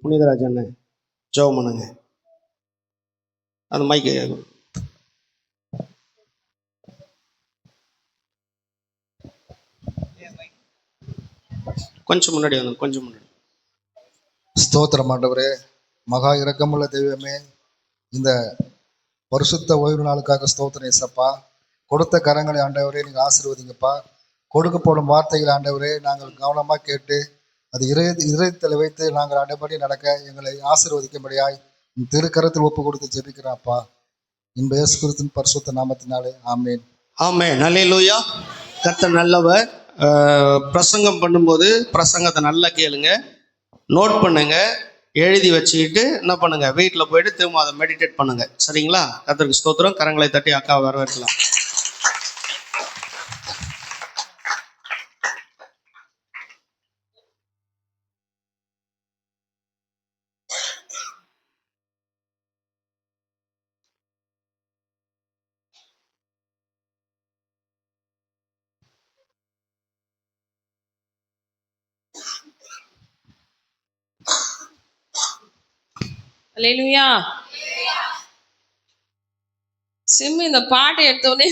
புனிதராஜ் அண்ணன் ஜெபம் பண்ணுங்க. அந்த மைக்கு கொஞ்சம் முன்னாடி வந்து கொஞ்சம் முன்னாடி. ஸ்தோத்திரம் ஆண்டவரே, மகா இரக்கமுள்ள தெய்வமே, இந்த பரிசுத்த ஓய்வு நாளுக்காக ஸ்தோத்திரம் ஏசப்பா. கொடுத்த கரங்களை ஆண்டவரே நீங்கள் ஆசீர்வதிங்கப்பா. கொடுக்கப்படும் வார்த்தைகள் ஆண்டவரே நாங்கள் கவனமாக கேட்டு அது இதயத்தில் வைத்து நாங்கள் அடைபடி நடக்க எங்களை ஆசீர்வதிக்கும்படியாய் திருக்கரத்தில் ஒப்பு கொடுத்து ஜெபிக்கிறாப்பா. இந்த இயேசு கிறிஸ்துவின் பரிசுத்த நாமத்தினாலே ஆமென். ஆமென். அல்லேலூயா. கர்த்தர் நல்லவர். பிரசங்கம் பண்ணும்போது பிரசங்கத்தை நல்லா கேளுங்க, நோட் பண்ணுங்க, எழுதி வச்சுக்கிட்டு என்ன பண்ணுங்க, வீட்டில் போயிட்டு திரும்ப அதை மெடிடேட் பண்ணுங்க. சரிங்களா? கர்த்தருக்கு ஸ்தோத்திரம். கரங்களை தட்டி அக்காவை வரவேற்கலாம். அல்லேலூயா. சிம்மு இந்த பாட்டை எடுத்தோடனே,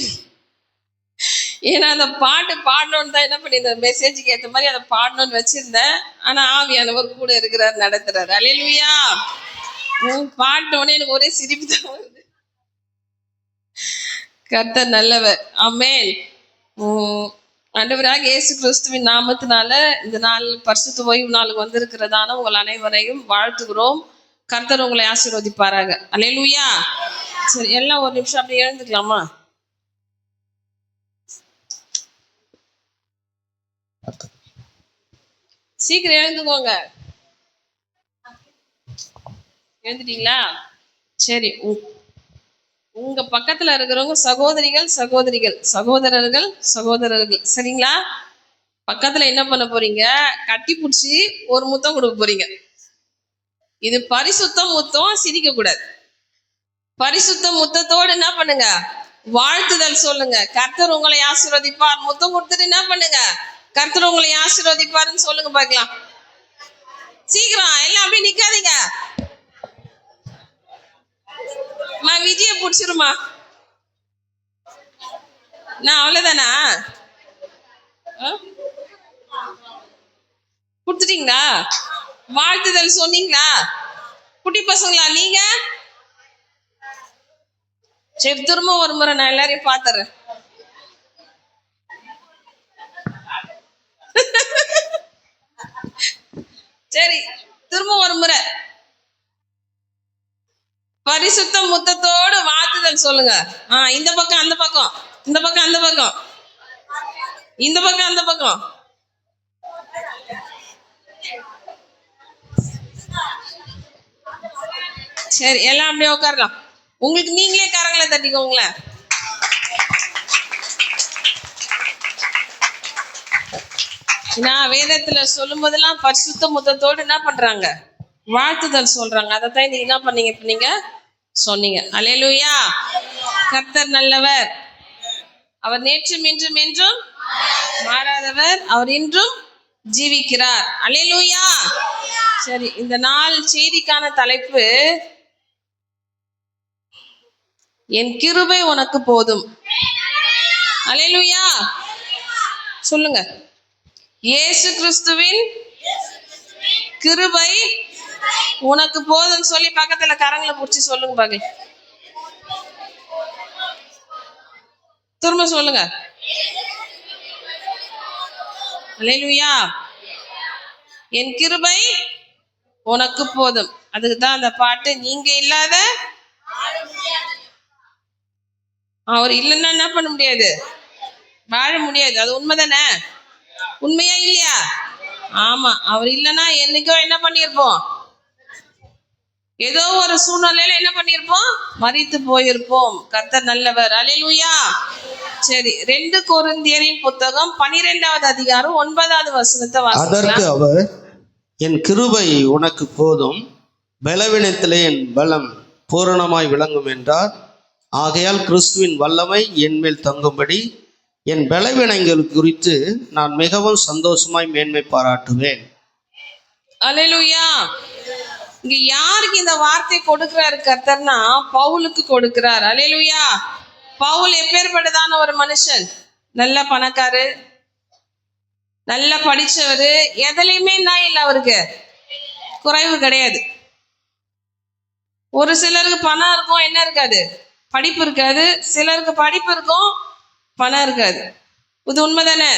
ஏன்னா அந்த பாட்டு பாடணும்னு தான் என்ன பண்ணி இந்த மெசேஜுக்கு ஏற்ற மாதிரி அதை பாடணும்னு வச்சிருந்தேன். ஆனா ஆவியானவர் கூட இருக்கிறார், நடத்துறாரு. அல்லேலூயா. பாட்டோடனே எனக்கு ஒரே சிரிப்பு தான் வருது. கர்த்தர் நல்லவர். ஆமென். ஆண்டவராக இயேசு கிறிஸ்துவின் நாமத்தினால இந்த நாள் பரிசுத்த ஓய்வு நாளுக்கு வந்திருக்கிறதான உங்கள் அனைவரையும் வாழ்த்துகிறோம். கர்த்தர் உங்களை ஆசீர்வதிப்பாராக. அல்லேலூயா. சரி, எல்லாம் ஒரு நிமிஷம் அப்படியே எழுந்துக்கலாமா? சீக்கிரம் எழுந்துக்கோங்க. எழுந்துட்டீங்களா? சரி, உங்க பக்கத்துல இருக்கிறவங்க சகோதரிகள் சகோதரர்கள் சரிங்களா? பக்கத்துல என்ன பண்ண போறீங்க, கட்டி பிடிச்சி ஒரு முத்தம் கொடுக்க போறீங்க. இது பரிசுத்த முத்தம், சிரிக்க கூடாது. பரிசுத்த முத்தத்தோடு என்ன பண்ணுங்க, வாழ்த்துதல் சொல்லுங்க. கர்த்தர் உங்களை ஆசீர்வதிப்பார். முத்தம் கொடுத்துட்டு என்ன பண்ணுங்க, கர்த்தர் உங்களை ஆசீர்வதிப்பாருன்னு சொல்லுங்க பார்க்கலாம். சீக்கிரம் எல்லாம் அப்படியே நிக்காதீங்க. விஜய பிடிச்சிருமா? நான் அவ்வளவுதானா? கொடுத்துட்டீங்களா? வாழ்த்துதல் சொன்னீங்களா? குட்டி பசங்களா நீங்க? சரி, திரும்ப ஒரு முறை நான் எல்லாரையும் பாத்துறேன். சரி, திரும்ப ஒரு முறை பரிசுத்த முத்தத்தோடு வாழ்த்துதல் சொல்லுங்க. இந்த பக்கம் அந்த பக்கம், இந்த பக்கம் அந்த பக்கம், இந்த பக்கம் அந்த பக்கம். சரி, எல்லாம் அப்படியே உட்காரலாம். உங்களுக்கு நீங்களே கரங்களை தட்டிக்கோங்களேன். நான் வேதத்துல சொல்லும் போதெல்லாம் பரிசுத்த முத்தத்தோடு என்ன பண்றாங்க, வாழ்த்துதல் சொல்றாங்க. அதைத்தான் நீங்க என்ன பண்ணீங்க, இப்ப நீங்க சொன்னீங்க. அல்லேலூயா. கர்த்தர் நல்லவர். அவர் நேற்றும் இன்றும் என்றும் மாறாதவர். அவர் இன்றும் ஜீவிக்கிறார். அல்லேலூயா. சரி, இந்த நாள் செய்திக்கான தலைப்பு, என் கிருபை உனக்கு போதும். அல்லேலூயா. சொல்லுங்க. இயேசு கிறிஸ்துவின் கிருபை உனக்கு போதும் சொல்லி பக்கத்துல கரங்களை புடிச்சு சொல்லுங்க பாக்க. திரும்ப சொல்லுங்க. அல்லேலூயா. என் கிருபை உனக்கு போதும். அதுக்கு தான் அந்த பாட்டு. நீங்க இல்லாத அவர் இல்லைன்னா என்ன பண்ண முடியாது, வாழ முடியாது. அது உண்மைதானே? உண்மையா இல்லையா? ஆமா. அவர் இல்லைன்னா என்னைக்கோ என்ன பண்ணிருப்போம், ஏதோ ஒரு சூழ்நிலையில என்ன பண்ணிருப்போம், மரித்து போயிருப்போம். கர்த்தர் நல்லவர். அல்லேலூயா. சரி, 2 கொரிந்தியரின் புத்தகம் 12வது அதிகாரம் 9வது வசனத்தை வாசிக்கலாம். அதற்கு அவர், என் கிருபை உனக்கு போதும், பலவீனத்திலே என் பலம் பூரணமாய் விளங்கும் என்றார். ஆகையால் கிறிஸ்துவின் வல்லமை என் மேல் தங்கும்படி என் பலவீனங்கள் குறித்து நான் மிகவும் சந்தோஷமாய் மேன்மை பாராட்டுவேன். அல்லேலூயா. இங்க யாருக்கு இந்த வார்த்தை கொடுக்கிறாரு கர்த்தர்னா பவுலுக்கு கொடுக்கிறார். அல்லேலூயா. பவுல் எப்பேற்பட்டதான ஒரு மனுஷன், நல்ல பணக்காரு, நல்ல படிச்சவரு, எதுலையுமே நான் இல்லை, அவருக்கு குறைவு கிடையாது. ஒரு சிலருக்கு பணம் இருக்கும், என்ன இருக்காது, படிப்பு இருக்காது. சிலருக்கு படிப்பு இருக்கும், பணம் இருக்காது. இது உண்மைதானே?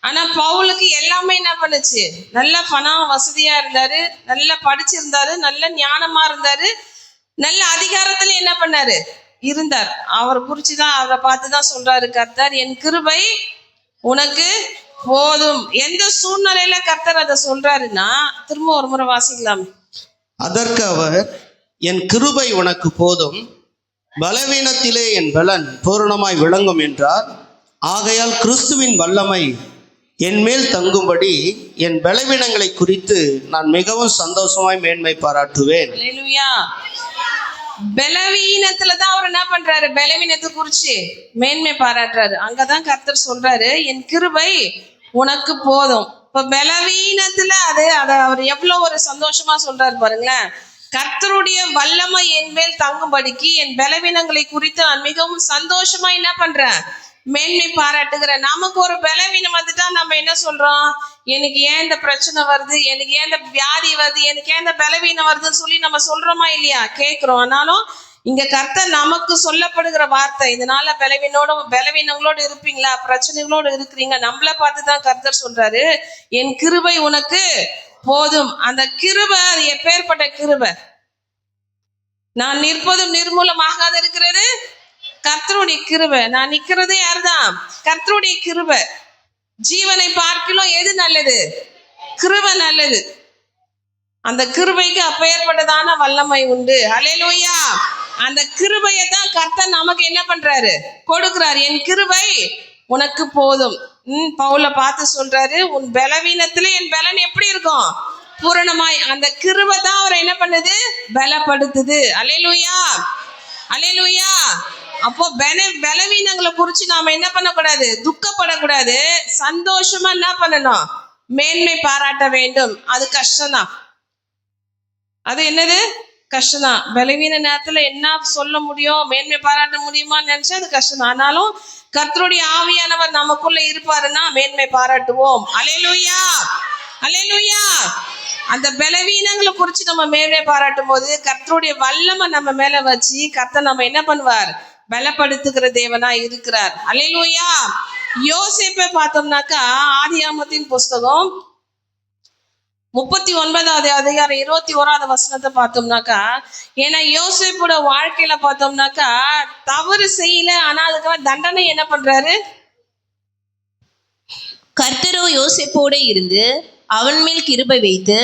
ஆனா பவுலுக்கு எல்லாமே என்ன பண்ணுச்சு, நல்ல பணம் வசதியா இருந்தாரு, நல்ல படிச்சிருந்தாரு, நல்ல ஞானமா இருந்தாரு, நல்ல அதிகாரத்துல என்ன பண்ணாரு, இருந்தார். அவரை குறிச்சுதான், அவரை பார்த்துதான் சொல்றாரு கர்த்தர், என் கிருபை உனக்கு போதும். எந்த சூழ்நிலையில கர்த்தர் அதை சொல்றாருன்னா, திரும்ப ஒரு முறை வாசிக்கலாம். அதற்கு அவர், என் கிருபை உனக்கு போதும், பலவீனத்திலே என் பலன் பூரணமாய் விளங்கும் என்றார். ஆகையால் கிறிஸ்துவின் வல்லமை என் மேல் தங்கும்படி என் பலவீனங்களை குறித்து நான் மிகவும் சந்தோஷமாய் மேன்மை பாராட்டுவேன். அல்லேலூயா. பலவீனத்துலதான் அவர் என்ன பண்றாரு, பலவீனத்தை குறிச்சு மேன்மை பாராட்டுறாரு. அங்கதான் கர்த்தர் சொல்றாரு, என் கிருபை உனக்கு போதும். இப்ப பலவீனத்துல அதை அவர் எவ்வளவு ஒரு சந்தோஷமா சொல்றாரு பாருங்களேன். கர்த்தருடைய வல்லமை என் மேல் தங்கும்படிக்கு என் பலவீனங்களை குறித்து நான் மிகவும் சந்தோஷமா என்ன பண்றேன், மேன்மை பாராட்டுகிறேன். நமக்கு ஒரு பலவீனம் வந்துட்டா நம்ம என்ன சொல்றோம், எனக்கு ஏன் இந்த பிரச்சனை வருது, எனக்கு ஏன் இந்த வியாதி வருது, எனக்கு ஏன் இந்த பலவீனம் வருதுன்னு சொல்லி நம்ம சொல்றோமா இல்லையா, கேட்கிறோம். ஆனாலும் இங்க கர்த்தர் நமக்கு சொல்லப்படுகிற வார்த்தை, இதனால பலவீனங்களோடு இருப்பீங்களா, பிரச்சனைகளோடு இருக்கிறீங்க, நம்மள பார்த்துதான் கர்த்தர் சொல்றாரு, என் கிருபை உனக்கு போதும். அந்த கிருபை அது எப்பேற்பட்ட கிருபை, நான் நிற்பதும் நிர்மூலமாகாத இருக்கிறது கர்த்தருடைய கிருபை. நான் நிக்கிறது யாருதான், கர்த்தருடைய கிருபை. ஜீவனை பார்க்கலாம் எது நல்லது, கிருபை நல்லது. அந்த கிருபைக்கு அப்பேற்பட்டதான வல்லமை உண்டு. அல்லேலூயா. அந்த கிருபையை தான் கர்த்தர் நமக்கு என்ன பண்றாரு, கொடுக்கிறார். என் கிருபை உனக்கு போதும். பவுல பார்த்து சொல்றாரு, உன் பலவீனத்துல என் பலன் எப்படி இருக்கும், பூரணமாய். அந்த கிருபை தான் அவரை என்ன பண்ணுது, பலப்படுத்துது. அல்லேலூயா, அல்லேலூயா. அப்போ பலவீனங்களை குறிச்சு நாம என்ன பண்ணக்கூடாது, துக்கப்படக்கூடாது, சந்தோஷமா என்ன பண்ணணும், மேன்மை பாராட்ட வேண்டும். அது கஷ்டம்தான், அது என்னது, கஷ்டம்தான். பலவீன நேரத்துல என்ன சொல்ல முடியும், மேன்மை பாராட்ட முடியுமான்னு நினைச்சா அது கஷ்டம். ஆனாலும் கர்த்தருடைய ஆவியானவர் நமக்குள்ள இருப்பாருன்னா மேன்மை பாராட்டுவோம். அல்லேலூயா, அல்லேலூயா. அந்த பலவீனங்களை குறிச்சு நம்ம மேன்மை பாராட்டும் போது கர்த்தருடைய வல்லமை நம்ம மேல வச்சு கர்த்தர் நம்ம என்ன பண்ணுவார், பலப்படுத்துகிற தேவனா இருக்கிறார். அல்லேலூயா. யோசேப்பை பார்த்தோம்னாக்கா ஆதியாகமத்தின் புஸ்தகம் 39வது அதிகாரம் 21வது வசனத்தை பார்த்தோம்னாக்கா, ஏன்னா யோசேப்போட வாழ்க்கையில பார்த்தோம்னாக்கா தவறு செய்யல, ஆனா அதுக்காக தண்டனை என்ன பண்றாரு, கர்த்தரோ யோசேப்போடு இருந்து அவன் மேல் கிருபை வைத்து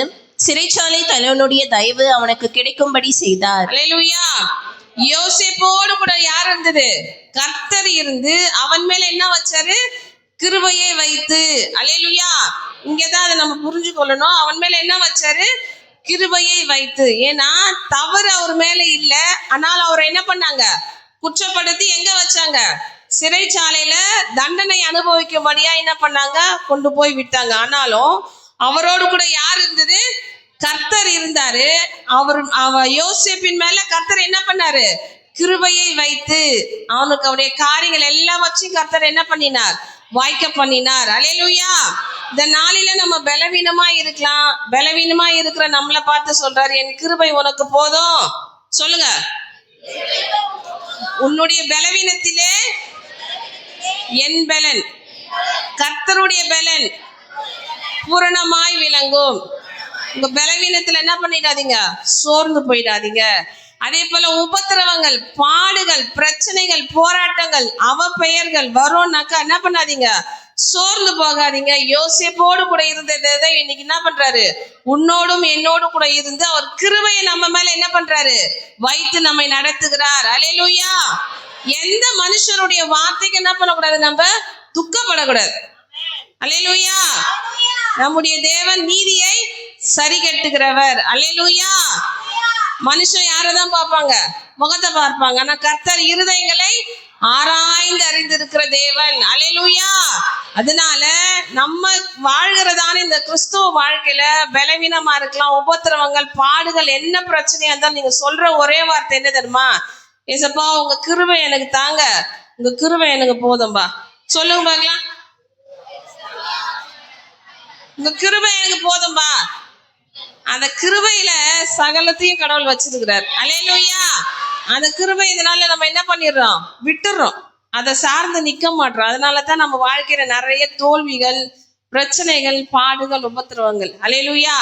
சிறைச்சாலை தலைவனுடைய தயவு அவனுக்கு கிடைக்கும்படி செய்தார். அல்லேலூயா. யோசேப்போடு கூட யார் இருந்தது, கர்த்தர் இருந்து அவன் மேல என்ன வச்சாரு, கிருபையை வைத்து. அல்லேலூயா. இங்கதான் அதை நம்ம புரிஞ்சு கொள்ளணும். அவன் மேல என்ன வச்சாரு, கிருபையை வைத்து. ஏன்னா தவறு அவர் மேல இல்ல, ஆனால் அவரை என்ன பண்ணாங்க, குற்றப்படுத்தி எங்க வச்சாங்க, சிறைச்சாலையில தண்டனை அனுபவிக்கும்படியா என்ன பண்ணாங்க, கொண்டு போய் விட்டாங்க. ஆனாலும் அவரோடு கூட யார் இருந்தது, கர்த்தர் இருந்தாரு. அவ யோசேப்பின் மேல கர்த்தர் என்ன பண்ணாரு, கிருபையை வைத்து அவனுக்கு அவருடைய காரியங்கள் எல்லாம் வச்சு கர்த்தர் என்ன பண்ணினார், வாய்க்க பண்ணினார். அல்லேலூயா. இந்த நாளில நம்ம பலவீனமா இருக்கலாம், பலவீனமா இருக்கிற நம்மளை பார்த்து சொல்றாரு, என் கிருபை உனக்கு போதும். சொல்லுங்க, உன்னுடைய பலவீனத்திலே என் பலன், கர்த்தருடைய பலன் பூரணமாய் விளங்கும். உங்க பலவீனத்துல என்ன பண்ணிடாதீங்க, சோர்ந்து போயிடாதீங்க. அதே போல உபத்திரவங்கள், பாடுகள், பிரச்சனைகள், போராட்டங்கள், அவப்பெயர்கள் வரும்னாக்கா என்ன பண்ணாதீங்க, சோர்ந்து போகாதீங்க. யோசேப்போடு கூட இருந்ததை இன்னைக்கு என்ன பண்றாரு, உன்னோடும் என்னோடும் கூட இருந்து அவர் கிருபையை நம்ம மேல என்ன பண்றாரு, வைத்து நம்மை நடத்துகிறார். அல்லேலூயா. எந்த மனுஷருடைய வார்த்தைக்கு என்ன பண்ணக்கூடாது, நம்ம துக்கப்படக்கூடாது. அல்லேலூயா. நம்முடைய தேவன் நீதியை சரி கட்டுகிறவர். அல்லேலூயா. மனுஷன் யாரதான் பார்ப்பாங்க, முகத்தை பார்ப்பாங்க. ஆனா கர்த்தர் இருதயங்களை ஆராய்ந்து அறிந்திருக்கிற தேவன். அல்லேலூயா. அதனால நம்ம வாழ்கிறதான இந்த கிறிஸ்துவ வாழ்க்கையில பலவீனமா இருக்கலாம், உபத்திரவங்கள், பாடுகள், என்ன பிரச்சனையா இருந்தாலும் நீங்க சொல்ற ஒரே வார்த்தை என்ன தெரியுமா? ஏசப்பா உங்க கிருபை எனக்கு தாங்க, உங்க கிருபை எனக்கு போதும்பா. சொல்லுங்க பாக்கலாம். உங்க கிருபை எனக்கு போதும்பா. அந்த கிருபையில சகலத்தையும் கடவுள் வச்சிருக்கிறார். அல்லேலூயா. அந்த கிருபை இதனால நம்ம என்ன பண்ணிடுறோம்? விட்டுறோம். அதை சார்ந்து நிக்க மாட்டோம். அதனாலதான் நம்ம வாழ்க்கையில நிறைய தோல்விகள், பிரச்சனைகள், பாடுகள், உபத்திரவங்கள். அல்லேலூயா.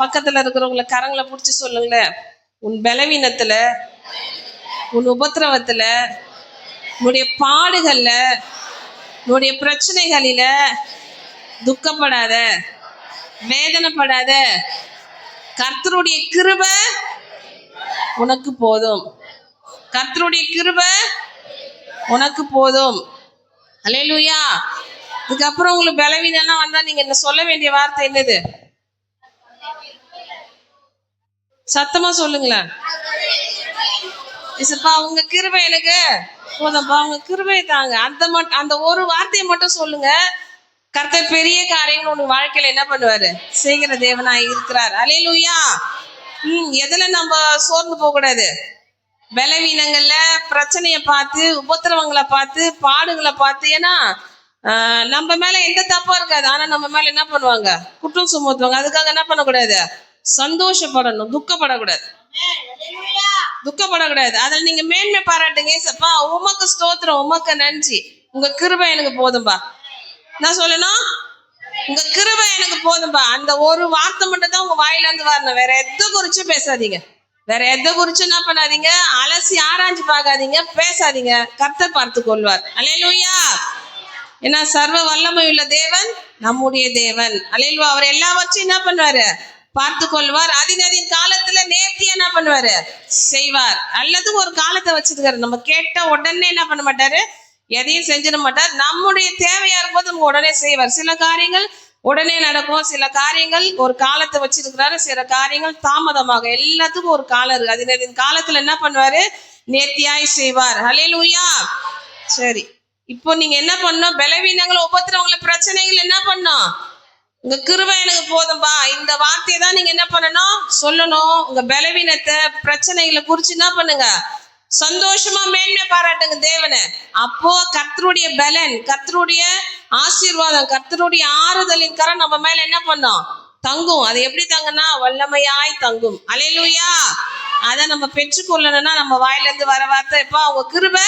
பக்கத்துல இருக்கிறவங்கள கரங்களை பிடிச்சி சொல்லுங்களேன், உன் பலவீனத்துல, உன் உபத்திரவத்துல, உன்னுடைய பாடுகள்ல, உன்னுடைய பிரச்சனைகளில துக்கப்படாத, வேதனைப்படாத. கர்த்தருடைய கிருபை உனக்கு போதும். கர்த்தருடைய கிருபை உனக்கு போதும். அல்லேலூயா. இதுக்கப்புறம் உங்களுக்கு பலவீனம் வந்தா நீங்க என்ன சொல்ல வேண்டிய வார்த்தை என்னது? சத்தமா சொல்லுங்களேன். இசப்பா உங்க கிருபை எனக்கு போதும்பா, உங்க கிருபை தாங்க. அந்த ஒரு வார்த்தையை மட்டும் சொல்லுங்க. கர்த்தர் பெரிய காரியங்கள் உங்க வாழ்க்கையில என்ன பண்ணுவாரு? செய்கிற தேவனாய் இருக்கிறார். அல்லேலூயா. எதுல நம்ம சோர்ந்து போக கூடாது? பலவீனங்கள்ல, பிரச்சனையை பார்த்து, உபத்திரவங்களை பார்த்து, பாடுகளை பார்த்து. ஏன்னா நம்ம மேல எந்த தப்பா இருக்காது, ஆனா நம்ம மேல என்ன பண்ணுவாங்க? குற்றம் சுமத்துவாங்க. அதுக்காக என்ன பண்ணக்கூடாது? சந்தோஷப்படணும், துக்கப்படக்கூடாது. துக்கப்படக்கூடாது. அதில் நீங்க மேன்மை பாராட்டுங்க. ஏசப்பா உமக்கு ஸ்தோத்திரம், உமக்கு நன்றி, உங்க கிருபை எனக்கு போதும்பா. நான் சொல்லணும், உங்க கிருபை எனக்கு போதும்பா. அந்த ஒரு வார்த்தை மட்டும் தான் உங்க வாயில இருந்து வரணும். வேற எதை குறிச்சும் பேசாதீங்க. வேற எதை குறிச்சும் என்ன பண்ணாதீங்க? அலசி ஆராய்ஞ்சு பார்க்காதீங்க, பேசாதீங்க. கர்த்தர் பார்த்து கொள்வார். அல்லேலூயா. ஏன்னா சர்வ வல்லமை உள்ள தேவன் நம்முடைய தேவன். அல்லேலூயா. அவர் எல்லாவற்றையும் என்ன பண்ணுவாரு? பார்த்து கொள்வார். அதின் காலத்துல நேர்த்தி என்ன பண்ணுவாரு? செய்வார். அல்லது ஒரு காலத்தை வச்சிருக்காரு. நம்ம கேட்ட உடனே என்ன பண்ண மாட்டாரு? எதையும் செஞ்சிட மாட்டார். நம்முடைய தேவையா இருக்கும்போது நம்ம உடனே செய்வார். சில காரியங்கள் உடனே நடக்கும், சில காரியங்கள் ஒரு காலத்தை வச்சிருக்கிறாரு, சில காரியங்கள் தாமதமாக. எல்லாத்துக்கும் ஒரு காலம் இருக்கு. அதின் காலத்துல என்ன பண்ணுவாரு? நேர்த்தியாய் செய்வார். அல்லேலூயா. சரி, இப்போ நீங்க என்ன பண்ணணும்? பலவீனங்கள், உபத்திரவங்களை, பிரச்சனைகள் என்ன பண்ணணும்? உங்க கிருபை எனக்கு போதும்பா. இந்த வார்த்தையை தான் நீங்க என்ன பண்ணணும்? சொல்லணும். உங்க பலவீனத்தை, பிரச்சனைகளை குறிச்சு என்ன பண்ணுங்க? சந்தோஷமா மேன்மை பாராட்டுங்க தேவனை. அப்போ கர்த்தருடைய பலன், கர்த்தருடைய ஆசீர்வாதம், கர்த்தருடைய ஆறுதலின் கரம் நம்ம மேல என்ன பண்ணோம்? தங்கும். அது எப்படி தங்குனா? வல்லமையாய் தங்கும். அல்லேலூயா. அதை நம்ம பெற்றுக்கொள்ளணும்னா நம்ம வாயில இருந்து வர வார்த்தை எப்பா உங்க கிருபை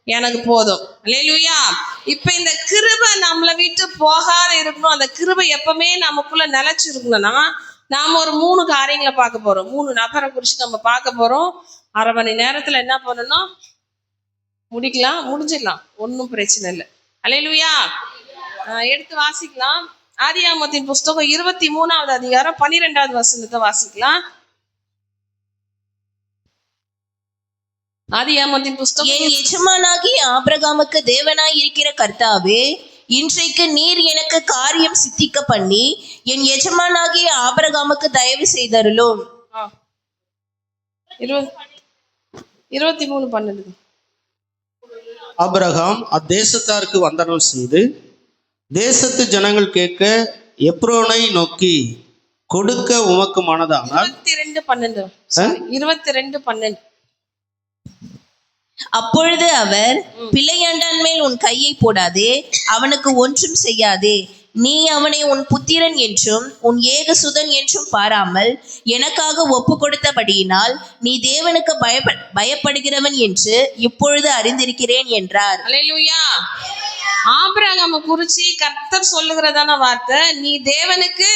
எனக்கு போதும். அல்லேலூயா. இப்ப இந்த கிருபை நம்மளை விட்டு போகாத இருக்கணும். அந்த கிருபை எப்பவுமே நமக்குள்ள நிலைச்சு இருக்கணும்னா நாம ஒரு 3 காரியங்களை பார்க்க போறோம். 3 நபரை குறிச்சு நம்ம பார்க்க போறோம். அரை மணி நேரத்துல என்ன பண்ணணும்? முடிக்கலாம், முடிஞ்சிடலாம், ஒன்றும் பிரச்சனை இல்லை. அல்லேலூயா. எடுத்து வாசிக்கலாம். ஆதியாகமத்தின் புஸ்தகம் 23வது அதிகாரம் 12வது வசனத்தை வாசிக்கலாம். ஆதியாகமத்தின் புஸ்தகம். என் எஜமானாகிய ஆபிரகாமுக்கு தேவனாய் இருக்கிற கர்த்தாவே, இன்றைக்கு நீர் எனக்கு காரியம் சித்திக்க பண்ணி என் எஜமானாகிய ஆபிரகாமுக்கு தயவு செய்தருளும். 23:12. ஆபிரகாம் அத்தேசத்தாருக்கு வந்தனம் செய்து தேசத்து ஜனங்கள் கேட்க எப்ரோனை நோக்கி கொடுக்க உமக்கு மனதானால். 22:12. அப்பொழுது அவர், பிள்ளையாண்டான் மேல் உன் கையை போடாதே, அவனுக்கு ஒன்றும் செய்யாதே. நீ அவனை உன் புத்திரன் என்றும் உன் ஏகசுதன் என்றும் பாராமல் எனக்காக ஒப்பு கொடுத்தபடியினால் நீ தேவனுக்கு பயப்படுகிறவன் என்று இப்பொழுது அறிந்திருக்கிறேன் என்றார். அல்லேலூயா. ஆபிரகாமை குறிச்சு கர்த்தர் சொல்லுகிறதான வார்த்தை, நீ தேவனுக்கு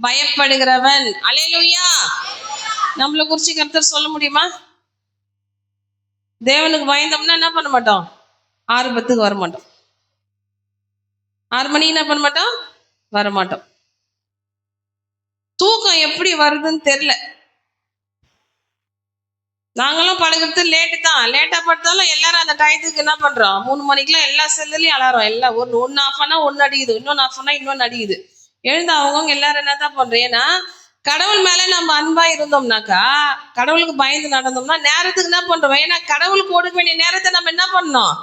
பயப்படுகிறவன். அல்லேலூயா. நம்மளை குறிச்சு கர்த்தர் சொல்ல முடியுமா? தேவனுக்கு பயந்தோம்னா என்ன பண்ண மாட்டோம்? 6:10 வர மாட்டோம். 6 மணிக்கு என்ன பண்ண மாட்டோம்? வர மாட்டோம். தூக்கம் எப்படி வருதுன்னு தெரியல. நாங்களும் பழகிறது லேட்டு தான். லேட்டா படுத்தாலும் எல்லாரும் அந்த டயத்துக்கு என்ன பண்றோம்? 3 மணிக்கெல்லாம் எல்லா செல்லுலயும் அலாரம். எல்லாம் ஒன்று ஆஃப் ஆனா ஒன்று அடிக்குது, இன்னொன்று ஆஃப் ஆனா இன்னொன்று அடிக்குது. எழுந்து அவங்கவுங்க எல்லாரும் என்ன தான் பண்றோம்? ஏன்னா கடவுள் மேல நம்ம அன்பா இருந்தோம்னாக்கா, கடவுளுக்கு பயந்து நடந்தோம்னா நேரத்துக்கு என்ன பண்றோம்? ஏன்னா கடவுளுக்கு கொடுக்க வேண்டிய நேரத்தை நம்ம என்ன பண்ணணும்?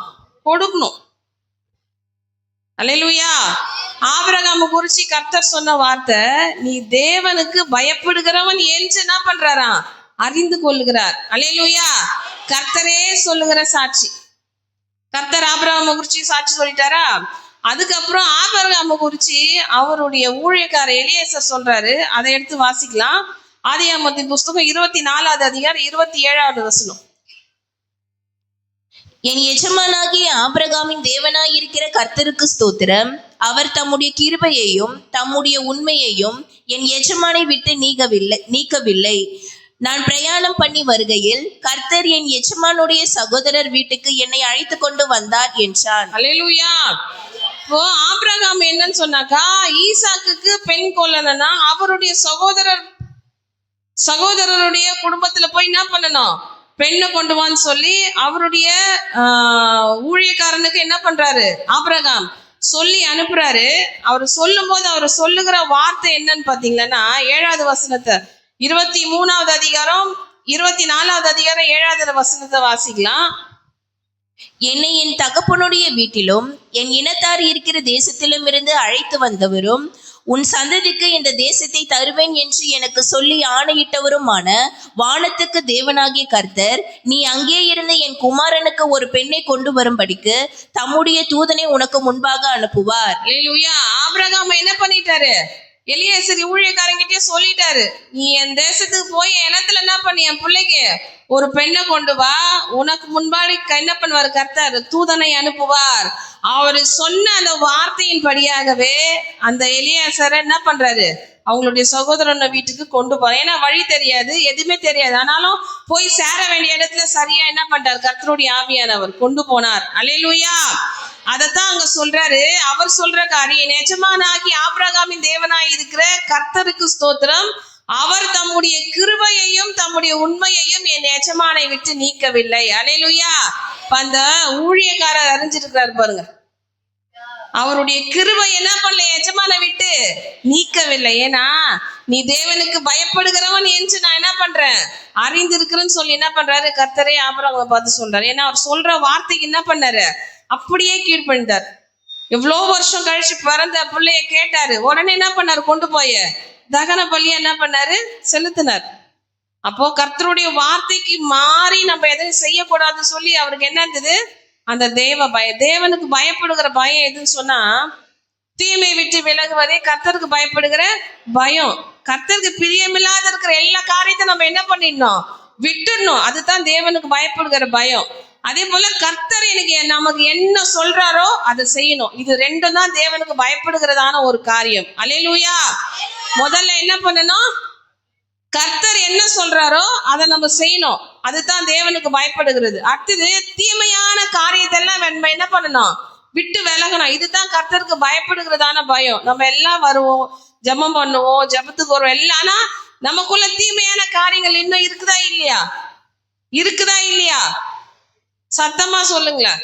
கொடுக்கணும். அல்லேலூயா. ஆபிரகாமை குறிச்சு கர்த்தர் சொன்ன வார்த்தை, நீ தேவனுக்கு பயப்படுகிறவன் என்று என்ன பண்றாராம்? அறிந்து கொள்ளுகிறார். அல்லேலூயா. கர்த்தரே சொல்லுகிற சாட்சி. கர்த்தர் ஆபிரகாமை குறிச்சு சாட்சி சொல்லிட்டாரா? அதுக்கப்புறம் ஆபிரகாமை குறிச்சு அவருடைய ஊழியக்காரர் எலியேசர் சொல்றாரு. அதை எடுத்து வாசிக்கலாம். ஆதியாகமத்தின் புஸ்தகம் 24வது அதிகாரம் 27வது வசனம். என் எஜமானாகிய ஆபிரகாமின் தேவனாய் இருக்கிற கர்த்தருக்கு ஸ்தோத்திரம். அவர் தம்முடைய கிருபையையும் தம்முடைய உண்மையையும் என் எஜமானை விட்டு நீக்கவில்லை. நான் பிரயாணம் பண்ணி வருகையில் கர்த்தர் என் எஜமானுடைய சகோதரர் வீட்டுக்கு என்னை அழைத்து கொண்டு வந்தார் என்றான். அல்லேலூயா. இப்போ ஆபிரகாம் என்னன்னு சொன்னாக்கா, ஈசாக்குக்கு பெண் கொல்லணும்னா அவருடைய சகோதரருடைய குடும்பத்துல போய் என்ன பண்ணணும்? பெண்ணை கொண்டு வான்னு சொல்லி அவருடைய ஊழியக்காரனுக்கு என்ன பண்றாரு? ஆபிரகாம் சொல்லி அனுப்புறாரு. அவர் சொல்லும் போது அவர் சொல்லுகிற வார்த்தை என்னன்னு பாத்தீங்கன்னா, 7வது வசனத்தை 23வது அதிகாரம் 24வது அதிகாரம் 7வது வசனத்தை வாசிக்கலாம். என்னை என் தகப்பனுடைய வீட்டிலும் என் இனத்தார் இருக்கிற தேசத்திலும் இருந்து அழைத்து வந்தவரும் உன் சந்ததிக்கு இந்த தேசத்தை தருவேன் என்று எனக்கு சொல்லி ஆணையிட்டவருமான வானத்துக்கு தேவனாகிய கர்த்தர், நீ அங்கே இருந்து என் குமாரனுக்கு ஒரு பெண்ணை கொண்டு வரும்படிக்கு தம்முடைய தூதனை உனக்கு முன்பாக அனுப்புவார். அல்லேலூயா. ஆபிரகாம் என்ன பண்ணிட்டாரு? எலியேசர் ஊழியக்காரங்கிட்டே சொல்லிட்டாரு, நீ என் தேசத்துக்கு போய் இனத்துல என்ன பண்ணி என் பிள்ளைக்கு ஒரு பெண்ணை கொண்டு வா. உனக்கு முன்பாடி என்ன பண்ணுவார்? கர்த்தர் தூதனை அனுப்புவார். அவரு சொன்ன அந்த வார்த்தையின் படியாகவே அந்த எலியேசரை என்ன பண்றாரு? அவங்களுடைய சகோதரன் வீட்டுக்கு கொண்டு போறார். ஏன்னா வழி தெரியாது, எதுவுமே தெரியாது. ஆனாலும் போய் சேர வேண்டிய இடத்துல சரியா என்ன பண்றாரு? கர்த்தருடைய ஆவியானவர் கொண்டு போனார். அல்லேலூயா. அதத்தான் அங்க சொல்றாரு. அவர் சொல்ற காரியம், எஜமானாகி ஆபிரகாமின் தேவனாய் இருக்கிற கர்த்தருக்கு ஸ்தோத்திரம். அவர் தம்முடைய கிருபையையும் தம்முடைய உண்மையையும் என் எஜமானை விட்டு நீக்கவில்லை. அல்லேலூயா. அந்த ஊழியக்காரர் அறிஞ்சிருக்கிறார் பாருங்க. அவருடைய கிருபை என்ன பண்ணல? எஜமான விட்டு நீக்கவில்லை. ஏன்னா நீ தேவனுக்கு பயப்படுகிறவன் என்று நான் என்ன பண்றேன்? அறிந்திருக்கிறேன்னு சொல்லி என்ன பண்றாரு? கர்த்தரே ஆபிரகாமை பார்த்து சொல்றாரு. ஏன்னா அவர் சொல்ற வார்த்தைக்கு என்ன பண்ணாரு? அப்படியே கீழ்ப்பணிந்தார். எவ்வளோ வருஷம் கழிச்சு பிறந்த பிள்ளைய கேட்டாரு. உடனே என்ன பண்ணாரு? கொண்டு போய தகன பலியை என்ன பண்ணாரு? செலுத்தினார். அப்போ கர்த்தருடைய வார்த்தைக்கு மாறி நம்ம எதையும் செய்யக்கூடாதுன்னு சொல்லி அவருக்கு என்ன இருந்தது? அந்த தேவனுக்கு பயப்படுகிற பயம் எதுன்னு சொன்னா, தீமை விட்டு விலகுவதே கர்த்தருக்கு பயப்படுகிற பயம். கர்த்தருக்கு பிரியமில்லாத இருக்கிற எல்லா காரியத்தையும் நம்ம என்ன பண்ணிடணும்? விட்டுடணும். அதுதான் தேவனுக்கு பயப்படுகிற பயம். அதே போல கர்த்தர் நமக்கு என்ன சொல்றாரோ அதை செய்யணும். இது ரெண்டும் தான் தேவனுக்கு பயப்படுகிறதான ஒரு காரியம். அல்லேலூயா. முதல்ல என்ன பண்ணணும்? கர்த்தர் என்ன சொல்றாரோ அதை நம்ம செய்யணும். அதுதான் தேவனுக்கு பயப்படுகிறது. அடுத்தது தீமையான காரியத்தெல்லாம் நம்ம என்ன பண்ணணும்? விட்டு விலகணும். இதுதான் கர்த்தருக்கு பயப்படுகிறதான பயம். நம்ம எல்லாம் வருவோம், ஜெபம் பண்ணுவோம், ஜெபத்துக்கு வருவோம் எல்லாம். ஆனா நமக்குள்ள தீமையான காரியங்கள் இன்னும் இருக்குதா இல்லையா? இருக்குதா இல்லையா? சத்தமா சொல்லுங்களேன்.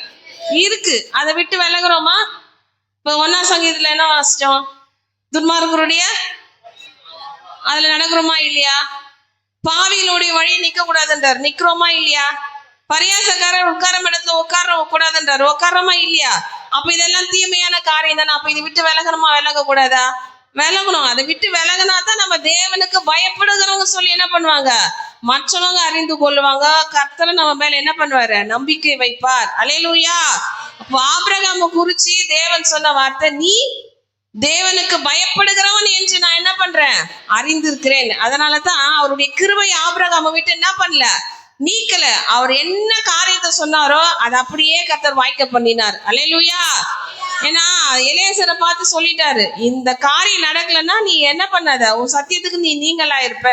இருக்கு. அதை விட்டு விலகுறோமா? இப்ப 1ஆம் சங்கீதத்துல என்ன வாசிச்சோம்? துன்மார்க்கருடைய அதுல நடக்கிறோமா இல்லையா? பாவிகளுடைய வழியை நிக்க கூடாதுன்றார். நிக்கிறோமா இல்லையா? பரியாசக்காரர் உட்காரம் இடத்துல உட்கார கூடாதுன்றார். உட்காரமா இல்லையா? அப்ப இதெல்லாம் தீமையான காரியம் தானே. அப்ப இதை விட்டு விலகணுமா? விலக கூடாதா? விலகணும். அதை விட்டு விலகினா தான் நம்ம தேவனுக்கு பயப்படுகிறவங்க சொல்லி என்ன பண்ணுவாங்க? மற்றவங்க அறிந்து கொள்ளுவாங்க. கர்த்தரை நம்ம மேல என்ன பண்ணுவாரு? நம்பிக்கை வைப்பார். அல்லேலூயா. அப்போ ஆபிரகாமை குறிச்சு தேவன் சொன்ன வார்த்தை, நீ தேவனுக்கு பயப்படுகிறவன் என்று நான் என்ன பண்றேன்? அறிந்திருக்கிறேன். அதனாலதான் அவருடைய கிருபை ஆபிரகாமை விட்டு என்ன பண்ணல? நீக்கல. அவர் என்ன காரியத்தை சொன்னாரோ அதை அப்படியே கர்த்தர் வாய்க்க பண்ணினார். அல்லேலூயா. ஏன்னா எலியேசரை பார்த்து சொல்லிட்டாரு, இந்த காரியம் நடக்கலன்னா நீ என்ன பண்ணாத, உன் சத்தியத்துக்கு நீ நீங்களா இருப்ப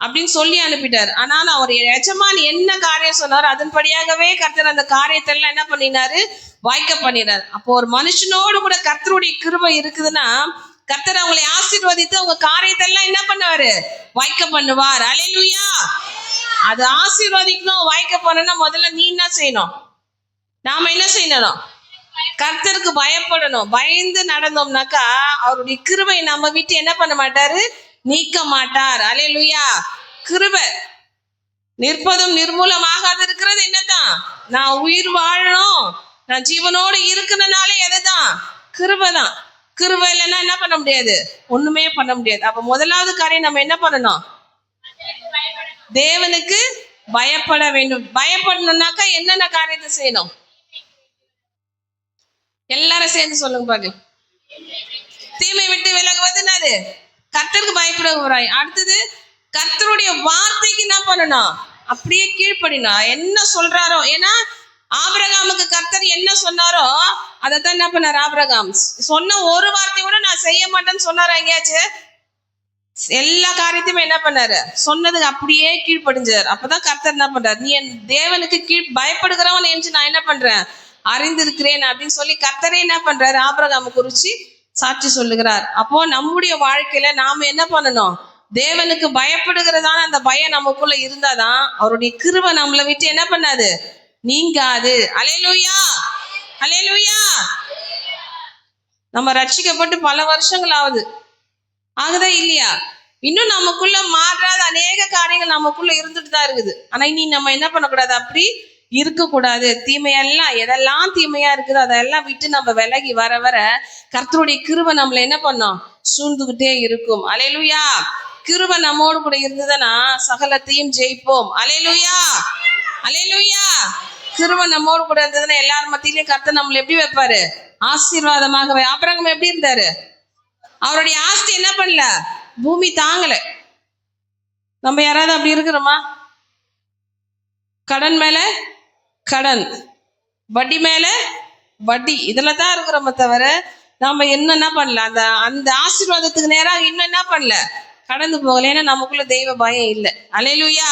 அப்படின்னு சொல்லி அனுப்பிட்டாரு. ஆனாலும் அவர் எஜமான் என்ன காரியம் சொன்னாரோ அதன்படியாகவே கர்த்தர் அந்த காரியத்தை எல்லாம் என்ன பண்ணினாரு? வாய்க்க பண்ணினார். அப்போ ஒரு மனுஷனோடு கூட கர்த்தருடைய கிருபை இருக்குதுன்னா கர்த்தர் அவங்களை ஆசீர்வதித்து அவங்க காரியத்தை எல்லாம் என்ன பண்ணுவாரு? வாய்க்க பண்ணுவார். அல்லேலூயா. அது ஆசீர்வதிக்கணும், வாய்க்க பண்ணணும்னா முதல்ல நீ என்ன செய்யணும்? நாம என்ன செய்யணும்? கர்த்தருக்கு பயப்படணும். பயந்து நடந்தோம்னாக்கா அவருடைய கிருபை நம்ம விட்டு என்ன பண்ண மாட்டாரு? நீக்க மாட்டார். அல்லேலூயா. கிருபை நிற்பதும் நிர்மூலமாகாது இருக்கிறது என்னதான்? நான் உயிர் வாழணும், நான் ஜீவனோடு இருக்கிறதுனால எதுதான்? கிருபை தான். கிருபை இல்லைன்னா என்ன பண்ண முடியாது? ஒண்ணுமே பண்ண முடியாது. அப்ப முதலாவது காரியம் நம்ம என்ன பண்ணணும்? தேவனுக்கு பயப்பட வேண்டும். பயப்படணும்னாக்கா என்னென்ன காரியத்தை செய்யணும்? எல்லாரும் சேர்ந்து சொல்லுங்க பாக்கலாம். தீமை விட்டு விலகுவது என்னது? கர்த்தருக்கு பயப்படுகிறாய். அடுத்தது கர்த்தருடைய வார்த்தைக்கு என்ன பண்ணணும்? அப்படியே கீழ்ப்படினா என்ன சொல்றாரோ. ஏன்னா ஆபிரகாமுக்கு கர்த்தர் என்ன சொன்னாரோ அதைத்தான் என்ன பண்ணார் ஆபிரகாம். சொன்ன ஒரு வார்த்தை கூட நான் செய்ய மாட்டேன்னு சொன்னாரா எங்கேயாச்சும்? எல்லா காரியத்தையுமே என்ன பண்ணாரு? சொன்னதுக்கு அப்படியே கீழ்ப்படிஞ்சார். அப்பதான் கர்த்தர் என்ன பண்றாரு? நீ என் தேவனுக்கு பயப்படுகிறவன் என்று நான் என்ன பண்றேன்? அறிந்திருக்கிறேன் அப்படின்னு சொல்லி கர்த்தரே என்ன பண்றாரு? ஆபிரகாமை குறிச்சு சாட்சி சொல்லுகிறார். அப்போ நம்முடைய வாழ்க்கையில நாம என்ன பண்ணணும்? தேவனுக்கு பயப்படுகிறதான அந்த பயம் நமக்குள்ள இருந்தாதான் அவருடைய கிருபை நம்மளை விட்டு என்ன பண்ணாது? நீங்காது. அல்லேலூயா, அல்லேலூயா. நம்ம ரட்சிக்கப்பட்டு பல வருஷங்கள் ஆகுது, ஆகுதா இல்லையா? இன்னும் நமக்குள்ள மாறாத அநேக காரியங்கள் நமக்குள்ள இருந்துட்டு தான் இருக்குது. ஆனா இனி நம்ம என்ன பண்ணக்கூடாது? அப்படி இருக்கக்கூடாது. தீமையெல்லாம் எதெல்லாம் தீமையா இருக்குதோ அதெல்லாம் விட்டு நம்ம விலகி வர வர கர்த்தருடைய கிருபை நம்மளை என்ன பண்ணோம்? சூழ்ந்துகிட்டே இருக்கும். அல்லேலூயா. கிருபை நம்மோடு கூட இருந்ததுன்னா சகலத்தையும் ஜெயிப்போம். அல்லேலூயா, அல்லேலூயா. கிருபை நம்மோடு கூட இருந்ததுன்னா எல்லார் மத்தியிலையும் கர்த்தர் நம்மளை எப்படி வைப்பாரு? ஆசீர்வாதமாக. ஆபிரகாம் எப்படி இருந்தாரு? அவருடைய ஆஸ்தி என்ன பண்ணல? பூமி தாங்கல. நம்ம யாராவது அப்படி இருக்கிறோமா? கடன் மேல கடன், வட்டி மேல வட்டி, இதுல தான் இருக்கிறோமே தவிர நம்ம இன்னும் என்ன பண்ணல? அந்த அந்த ஆசீர்வாதத்துக்கு நேராக இன்னும் என்ன பண்ணல? கடந்து போகல. ஏன்னா நமக்குள்ள தெய்வ பயம் இல்லை. அல்லேலூயா.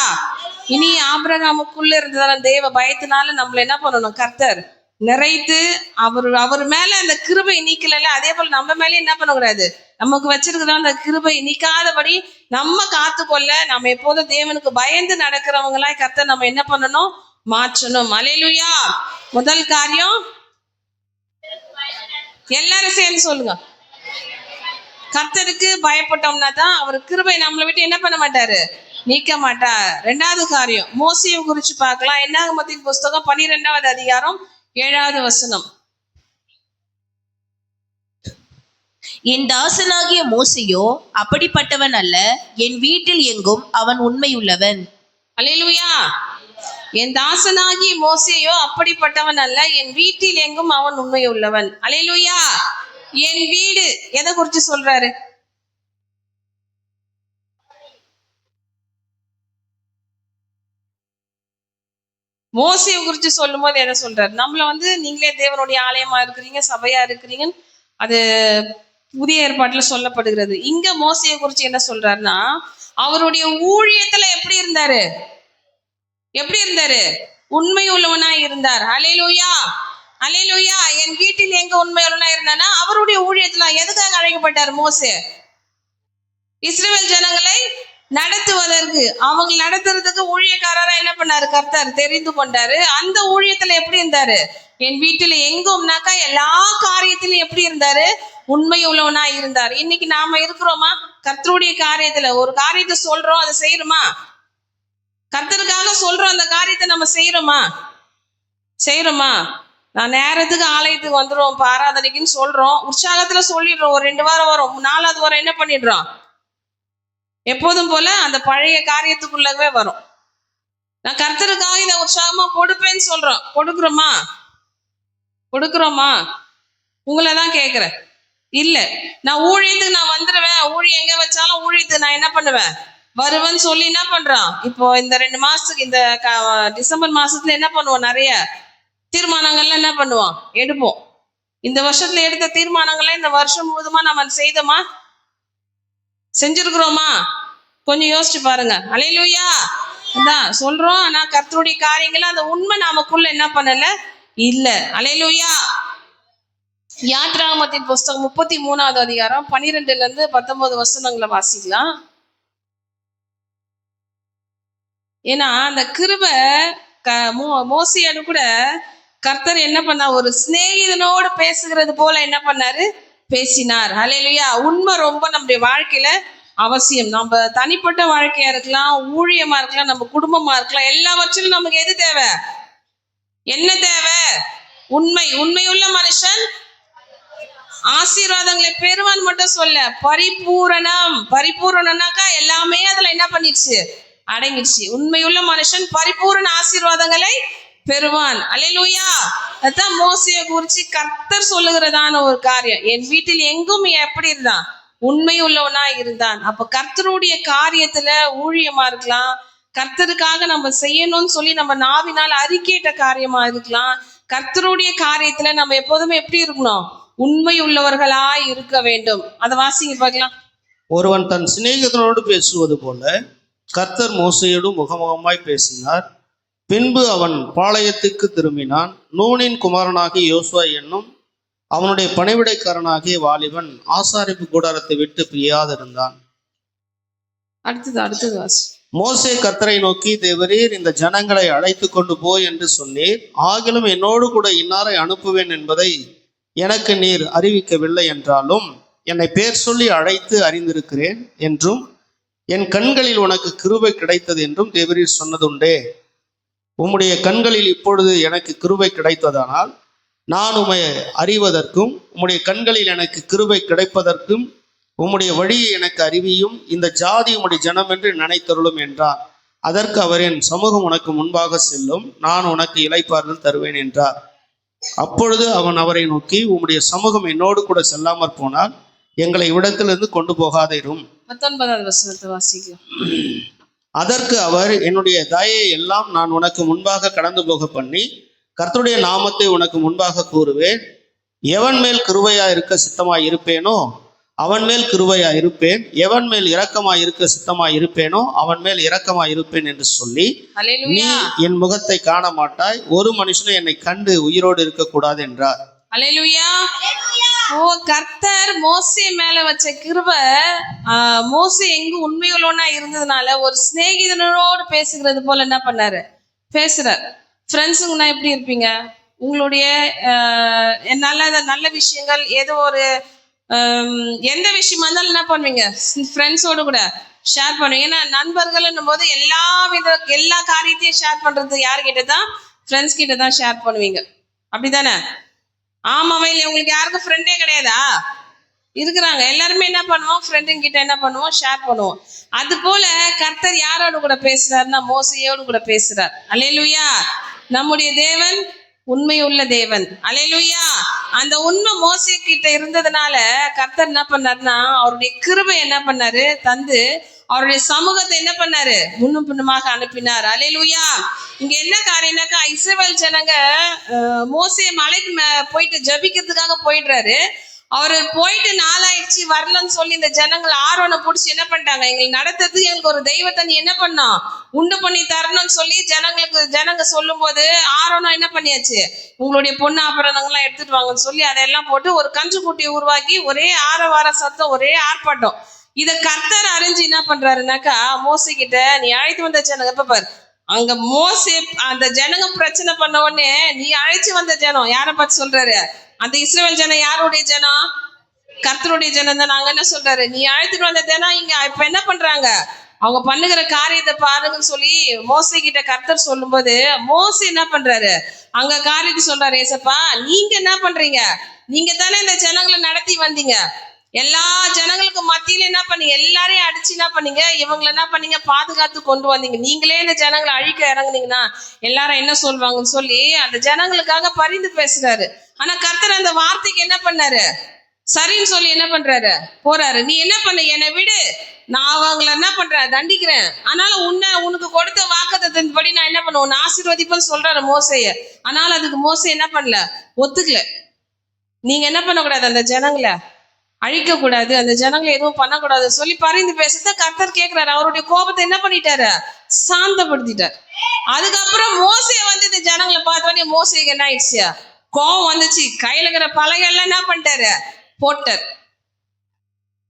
இனி ஆபிரகாமுக்குள்ள இருந்ததான தெய்வ பயத்தினால நம்மள என்ன பண்ணணும்? கர்த்தர் நிறைத்து அவர் மேல அந்த கிருபை நீக்கல. அதே போல நம்ம மேலே என்ன பண்ணக்கூடாது? நமக்கு வச்சிருக்கிறோம் அந்த கிருபை நீக்காதபடி நம்ம காத்துக்கொள்ள நம்ம எப்போதும் தேவனுக்கு பயந்து நடக்கிறவங்களாய் கர்த்தர் நம்ம என்ன பண்ணணும்? மாற்றணும். அல்லேலூயா. முதல் காரியம் எல்லாரும் சேர்ந்து சொல்லுங்க. கர்த்தருக்கு பயப்பட்டோம்னா தான் அவர் கிருபை நம்மளை விட்டு என்ன பண்ண மாட்டாரு? நீக்க மாட்டார். ரெண்டாவது காரியம் மோசேயை குறிச்சு பார்க்கலாம். என்னாகமத்தின் புஸ்தகம் 12வது அதிகாரம் 7வது வசனம். என் தாசனாகிய மோசேயோ அப்படிப்பட்டவன் அல்ல, என் வீட்டில் எங்கும் அவன் உண்மையுள்ளவன். அல்லேலூயா. என் தாசனாகிய மோசேயோ அப்படிப்பட்டவன் அல்ல, என் வீட்டில் எங்கும் அவன் உண்மையுள்ளவன். அல்லேலூயா. என் வீடு எதை குறிச்சு சொல்றாரு? மோசேயை குறிச்சு சொல்லும் போது எதை சொல்றாரு? நம்மள நீங்களே தேவனுடைய ஆலயமா இருக்கிறீங்க, சபையா இருக்கிறீங்க, அது புதிய ஏற்பாட்டுல சொல்லப்படுகிறது. இங்க மோசேயை குறிச்சு என்ன சொல்றாருன்னா அவருடைய ஊழியத்துல எப்படி இருந்தாரு? எப்படி இருந்தாரு? உண்மை உள்ளவனா இருந்தார். அல்லேலூயா, அல்லேலூயா. என் வீட்டில் எங்க உண்மை உள்ளவனா இருந்தானா அவருடைய ஊழியத்துல எதுக்காக அழைக்கப்பட்டார் மோசே? இஸ்ரவேல் ஜனங்களை நடத்துவதற்கு, அவங்க நடத்துறதுக்கு ஊழியக்காரரா என்ன பண்ணாரு? கர்த்தர் தெரிந்து கொண்டாரு. அந்த ஊழியத்துல எப்படி இருந்தாரு? என் வீட்டுல எங்கும்னாக்கா எல்லா காரியத்திலும் எப்படி இருந்தாரு? உண்மை உள்ளவனா இருந்தார். இன்னைக்கு நாம இருக்கிறோமா? கர்த்தருடைய காரியத்துல ஒரு காரியத்தை சொல்றோம், அதை செய்யறோமா? கர்த்தருக்காக சொல்றோம், அந்த காரியத்தை நம்ம செய்யறோமா? செய்யறோமா? நான் நேரத்துக்கு ஆலயத்துக்கு வந்துடுவோம் ஆராதனைக்குன்னு சொல்றோம், உற்சாகத்துல சொல்லிடுறோம். ஒரு 2 வாரம் வரும், 4வது வாரம் என்ன பண்ணிடுறோம்? எப்போதும் போல அந்த பழைய காரியத்துக்குள்ளவே வரும். நான் கர்த்தருக்காக இதை உற்சாகமா கொடுப்பேன்னு சொல்றோம், கொடுக்குறோமா? கொடுக்குறோமா? உங்களை தான் கேட்கிறேன். இல்ல, நான் ஊழியத்துக்கு நான் வந்துடுவேன், ஊழியம் எங்க வச்சாலும் ஊழியத்துக்கு நான் என்ன பண்ணுவேன்? வருவேன்னு சொல்லி என்ன பண்றான்? இப்போ இந்த 2 மாசத்துக்கு இந்த டிசம்பர் மாசத்துல என்ன பண்ணுவோம்? நிறைய தீர்மானங்கள்லாம் என்ன பண்ணுவோம்? எடுப்போம். இந்த வருஷத்துல எடுத்த தீர்மானங்களை இந்த வருஷம் முழுதுமா நம்ம செய்தோமா? செஞ்சிருக்கிறோமா? கொஞ்சம் யோசிச்சு பாருங்க. அல்லேலூயா. அதான் சொல்றோம், ஆனா கர்த்தருடைய காரியங்கள் அந்த உண்மை நமக்குள்ள என்ன பண்ணல? இல்ல. அல்லேலூயா. யாத்ராகமத்தின் புஸ்தகம் 33வது அதிகாரம் 12ல இருந்து 19 வசனங்களை வாசிக்கலாம். ஏன்னா அந்த கிருபை மோசேயோடு கூட கர்த்தர் என்ன பண்ணா? ஒரு சிநேகிதனோடு பேசுகிறது போல என்ன பண்ணாரு? பேசினார். அல்லேலூயா. உண்மை ரொம்ப நம்முடைய வாழ்க்கையில அவசியம். நம்ம தனிப்பட்ட வாழ்க்கையா இருக்கலாம், ஊழியமா இருக்கலாம், நம்ம குடும்பமா இருக்கலாம், எல்லாவற்றிலும் நமக்கு எது தேவை? என்ன தேவை? உண்மை. உண்மையுள்ள மனுஷன் ஆசீர்வாதங்களை பெறுவான் மட்டும் சொல்ல, பரிபூரணம். பரிபூரணம்னாக்கா எல்லாமே அதுல என்ன பண்ணிடுச்சு? அடங்கிடுச்சு. உண்மையுள்ள மனுஷன் பரிபூரண ஆசீர்வாதங்களை பெறுவான். அல்லேலூயா. அதான் மோசேயை குறிச்சு கர்த்தர் சொல்லுகிறதான ஒரு காரியம். என் வீட்டில் எங்கும் எப்படி இருந்தான்? உண்மை உள்ளவனா இருந்தான். அப்ப கர்த்தருடைய காரியத்துல ஊழியமா இருக்கலாம், கர்த்தருக்காக நம்ம செய்யணும்னு சொல்லி நம்ம நாவினால் அறிக்கையிட்ட காரியமா இருக்கலாம். கர்த்தருடைய காரியத்துல நம்ம எப்போதுமே எப்படி இருக்கணும்? உண்மை உள்ளவர்களாய் இருக்க வேண்டும். அதை வாசிங்க பார்க்கலாம். ஒருவன் தன் சிநேகிதனோடு பேசுவது போல கர்த்தர் மோசேயோடு முகமுகமாய் பேசினார். பின்பு அவன் பாளையத்துக்கு திரும்பினான். நூனின் குமாரனாகிய யோசுவா என்னும் அவனுடைய பணிவிடைக்காரனாகிய வாலிபன் ஆசாரிப்பு கூடாரத்தை விட்டு பிரியாதிருந்தான். அடுத்தது வாசி. மோசே கர்த்தரை நோக்கி, தேவரீர் இந்த ஜனங்களை அழைத்து கொண்டு போய் என்று சொன்னீர். ஆகிலும் என்னோடு கூட இன்னாரை அனுப்புவேன் என்பதை எனக்கு நீர் அறிவிக்கவில்லை என்றாலும் என்னை பேர் சொல்லி அழைத்து அறிந்திருக்கிறேன் என்றும் என் கண்களில் உனக்கு கிருபை கிடைத்தது என்றும் தேவரீர் சொன்னதுண்டே. உம்முடைய கண்களில் இப்பொழுது எனக்கு கிருபை கிடைத்ததானால் நான் உம்மை அறிவதற்கும் உம்முடைய கண்களில் எனக்கு கிருபை கிடைப்பதற்கும் உம்முடைய வழியை எனக்கு அறிவியும். இந்த ஜாதி உம்முடைய ஜனம் என்று நினைத்தருளும் என்றார். அதற்கு அவர், என் சமூகம் உனக்கு முன்பாக செல்லும், நான் உனக்கு இளைப்பாறுதல் தருவேன் என்றார். அப்பொழுது அவன் அவரை நோக்கி, உம்முடைய சமூகம் என்னோடு கூட செல்லாமற் போனால் எங்களை இவ்விடத்திலிருந்து கொண்டு போகாதிரும். 19வது வசனத்தை வாசிக்கலாம். அதற்கு அவர், என்னுடைய தயையை எல்லாம் நான் உனக்கு முன்பாக கடந்து போக பண்ணி கர்த்தருடைய நாமத்தை உனக்கு முன்பாக கூறுவேன். எவன் மேல் கிருபையா இருக்க சித்தமாய் இருப்பேனோ அவன் மேல் கிருபையா இருப்பேன், எவன் மேல் இரக்கமாய் இருக்க சித்தமாய் இருப்பேனோ அவன் மேல் இரக்கமாய் இருப்பேன் என்று சொல்லி, நீ என் முகத்தை காண மாட்டாய், ஒரு மனுஷனும் என்னை கண்டு உயிரோடு இருக்கக்கூடாது என்றார். அல்லேலூயா. ஓ, கர்த்தர் மோசே மேல வச்ச கிருபை, மோசே எங்க உண்மையுள்ளவனா இருந்ததுனால ஒரு சிநேகிதனோடு பேசுகிறது போல என்ன பண்ணாரு? பேசுறார். ஃப்ரெண்ட்ஸுங்கன்னா எப்படி இருப்பீங்க? உங்களுடைய நல்ல விஷயங்கள், ஏதோ ஒரு எந்த விஷயமா இருந்தாலும் என்ன பண்ணுவீங்க? ஃப்ரெண்ட்ஸோடு கூட ஷேர் பண்ணுவீங்க. ஏன்னா நண்பர்கள்னும் போது எல்லா காரியத்தையும் ஷேர் பண்றது யாருக்கிட்ட தான்? ஃப்ரெண்ட்ஸ் கிட்ட தான் ஷேர் பண்ணுவீங்க. அப்படிதானே? ஆமாவா இல்லை? உங்களுக்கு யாருக்கும் ஃப்ரெண்டே கிடையாதா? இருக்கிறாங்க. எல்லாருமே என்ன பண்ணுவோம்? ஃப்ரெண்டுங்க கிட்ட என்ன பண்ணுவோம்? ஷேர் பண்ணுவோம். அது போல கர்த்தர் யாரோடு கூட பேசுறாருன்னா மோசேயோடு கூட பேசுறார். அல்லேலூயா. நம்முடைய தேவன் உண்மையுள்ள தேவன். அல்லேலூயா. அந்த உண்மை மோசே கிட்ட இருந்ததுனால கர்த்தர் என்ன பண்ணாருன்னா அவருடைய கிருபை என்ன பண்ணாரு? தந்து அவருடைய சமூகத்தை என்ன பண்ணாரு? முன்னும் பின்னுமாக அனுப்பினார். அல்லேலூயா. இங்க என்ன காரியம்னாக்கா, இஸ்ரவேல் ஜனங்க மோசே மலைக்கு போயிட்டு ஜபிக்கிறதுக்காக போயிடுறாரு. அவரு போயிட்டு நாளாயிடுச்சு வரலன்னு சொல்லி இந்த ஜனங்கள் ஆரோனை பிடிச்சி என்ன பண்ணிட்டாங்க? எங்களுக்கு நடத்துறதுக்கு எங்களுக்கு ஒரு தெய்வத்தை நீ என்ன பண்ணோம்? உண்டு பண்ணி தரணும்னு சொல்லி ஜனங்க சொல்லும் போது ஆரோனும் என்ன பண்ணியாச்சு? உங்களுடைய பொண்ணு ஆபரணங்கள்லாம் எடுத்துட்டு வாங்கன்னு சொல்லி அதெல்லாம் போட்டு ஒரு கன்று குட்டியை உருவாக்கி ஒரே ஆரவார சத்தம், ஒரே ஆர்ப்பாட்டம். இத கர்த்தர் அறிஞ்சு என்ன பண்றாருனாக்கா மோசே கிட்ட, நீ அழைத்து வந்த ஜனங்க இப்ப பாரு, அங்க மோசே அந்த ஜனங்க பிரச்சனை பண்ண உடனே நீ அழைச்சு வந்த ஜனம் யாரை பார்த்து சொல்றாரு? அந்த இஸ்ரவேல் ஜனம் யாருடைய ஜனம்? கர்த்தருடைய ஜனம் தான். நாங்க என்ன சொல்றாரு? நீ அழைத்துட்டு வந்த ஜனம் இங்க இப்ப என்ன பண்றாங்க? அவங்க பண்ணுகிற காரியத்தை பாருங்கன்னு சொல்லி மோசே கிட்ட கர்த்தர் சொல்லும் போது மோசே என்ன பண்றாரு? அங்க காரியத்தை சொல்றாரு, ஏசப்பா நீங்க என்ன பண்றீங்க? நீங்க தானே இந்த ஜனங்களை நடத்தி வந்தீங்க. எல்லா ஜனங்களுக்கு மத்தியில என்ன பண்ணீங்க? எல்லாரையும் அடிச்சு என்ன பண்ணீங்க? இவங்களை என்ன பண்ணீங்க? பாதுகாத்து கொண்டு வந்தீங்க. நீங்களே இந்த ஜனங்களை அழிக்க இறங்குனீங்கன்னா எல்லாரும் என்ன சொல்வாங்கன்னு சொல்லி அந்த ஜனங்களுக்காக பரிந்து பேசுறாரு. ஆனா கர்த்தர் அந்த வார்த்தைக்கு என்ன பண்ணாரு? சரின்னு சொல்லி என்ன பண்றாரு? போறாரு. நீ என்ன பண்ண? என்னை விடு, நான் அவங்களை என்ன பண்றேன்? தண்டிக்கிறேன். ஆனாலும் உனக்கு கொடுத்த வாக்குத்தத்தத்தின்படி நான் என்ன பண்ணுவேன்? உன்னை ஆசீர்வதிப்பேன்னு சொல்றாரு மோசேய. ஆனாலும் அதுக்கு மோசே என்ன பண்ணல? ஒத்துக்கல. நீங்க என்ன பண்ணக்கூடாது? அந்த ஜனங்களை அழிக்க கூடாது, அந்த ஜனங்களை எதுவும் பண்ணக்கூடாது சொல்லி பரிந்து பேசுறத கர்த்தர் கேட்கிறாரு. அவருடைய கோபத்தை என்ன பண்ணிட்டாரு? சாந்தப்படுத்திட்டார். அதுக்கப்புறம் மோசே வந்து இந்த ஜனங்களை பார்த்தோடனே மோசேக்கு என்ன ஆயிடுச்சு? கோபம் வந்துச்சு. கையில இருக்கிற பலகையெல்லாம் என்ன பண்ணிட்டாரு? போட்டார்.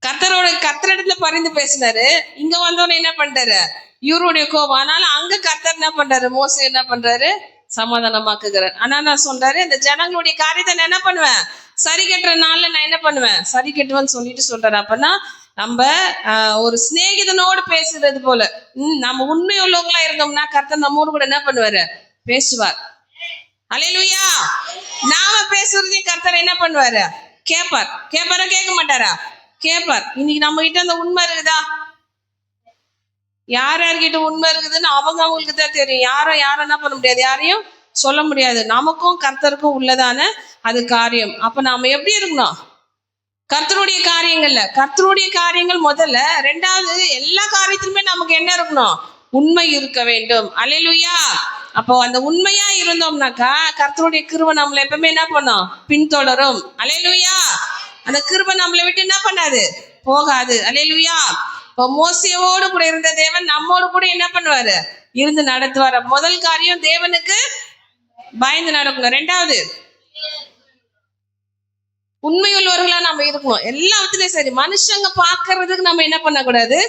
கர்த்தரிடத்துல பரிந்து பேசினாரு. இங்க வந்தோடனே என்ன பண்ணிட்டாரு? இவருடைய கோபம். ஆனாலும் அங்க கர்த்தர் என்ன பண்றாரு? மோசே என்ன பண்றாரு? சமாதானமாக்குகிறார். ஆனா நான் சொல்றாரு, இந்த ஜனங்களுடைய காரியத்தை நான் என்ன பண்ணுவேன்? சரி கட்டுற நாள்ல நான் என்ன பண்ணுவேன்? சரி கட்டுவேன்னு சொல்லிட்டு சொல்றாரு. அப்பன்னா நம்ம ஒரு சிநேகிதனோடு பேசுறது போல. நம்ம உண்மை உள்ளவங்களா இருந்தோம்னா கர்த்தர் நம்மோடு கூட என்ன பண்ணுவாரு? பேசுவார். அல்லேலூயா. நாம பேசுறதையும் கர்த்தர் என்ன பண்ணுவாரு? கேட்பார். கேட்பாரா கேட்க மாட்டாரா? கேட்பார். இன்னைக்கு நம்ம கிட்ட அந்த உண்மை இருக்குதா? யார்கிட்ட உண்மை இருக்குதுன்னு அவங்களுக்கு தான் தெரியும். யாரும் என்ன பண்ண முடியாது, யாரையும் சொல்ல முடியாது. நமக்கும் கர்த்தருக்கும் உள்ளதான அது காரியம். அப்ப நாம எப்படி இருக்கணும்? கர்த்தருடைய காரியங்கள் முதல்ல. ரெண்டாவது, எல்லா காரியத்திலுமே நமக்கு என்ன இருக்கணும்? உண்மை இருக்க வேண்டும். அல்லேலூயா. அப்போ அந்த உண்மையா இருந்தோம்னாக்கா கர்த்தருடைய கிருபை நம்மளை எப்பவுமே என்ன பண்ணும்? பின்தொடரும். அல்லேலூயா. அந்த கிருபை நம்மளை விட்டு என்ன பண்ணாது? போகாது. அல்லேலூயா. இப்போ மோசேயோடு கூட இருந்த தேவன் நம்மோடு கூட என்ன பண்ணுவாரு? இருந்து நடத்துவார். முதல் காரியம் தேவனுக்கு பயந்து நடக்கணும். ரெண்டாவது, உண்மையுள்ளவர்களா நம்ம இருக்கணும். எல்லாத்துலயும் சரி. மனுஷங்க பார்க்கறதுக்கு நம்ம என்ன பண்ணக்கூடாது?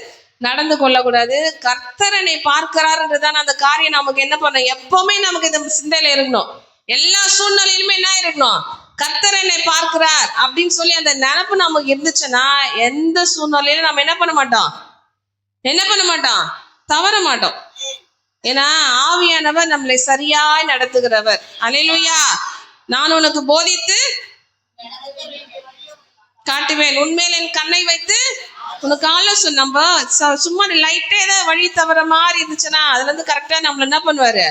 நடந்து கொள்ளக்கூடாது. கர்த்தரனை பார்க்கிறாருன்றதான அந்த காரியம் நமக்கு என்ன பண்ண எப்பவுமே நமக்கு இந்த சிந்தையில இருக்கணும். எல்லா சூழ்நிலையிலுமே என்ன இருக்கணும்? கர்த்தரனை பார்க்கிறார் அப்படின்னு சொல்லி அந்த நினைப்பு நமக்கு இருந்துச்சுன்னா எந்த சூழ்நிலையிலும் நம்ம என்ன பண்ண மாட்டோம்? தவற மாட்டோம். ஏன்னா ஆவியானவர் நம்மளை சரியாய் நடத்துகிறவர். அல்லேலூயா. நான் உனக்கு போதித்து காட்டுவேன், உண்மையில என் கண்ணை வைத்து உனக்கு ஆலோசனை. நம்ம சும்மா லைட்டே ஏதாவது வழி தவற மாதிரி இருந்துச்சுன்னா அதுல இருந்து கரெக்டா நம்மள என்ன பண்ணுவாரு?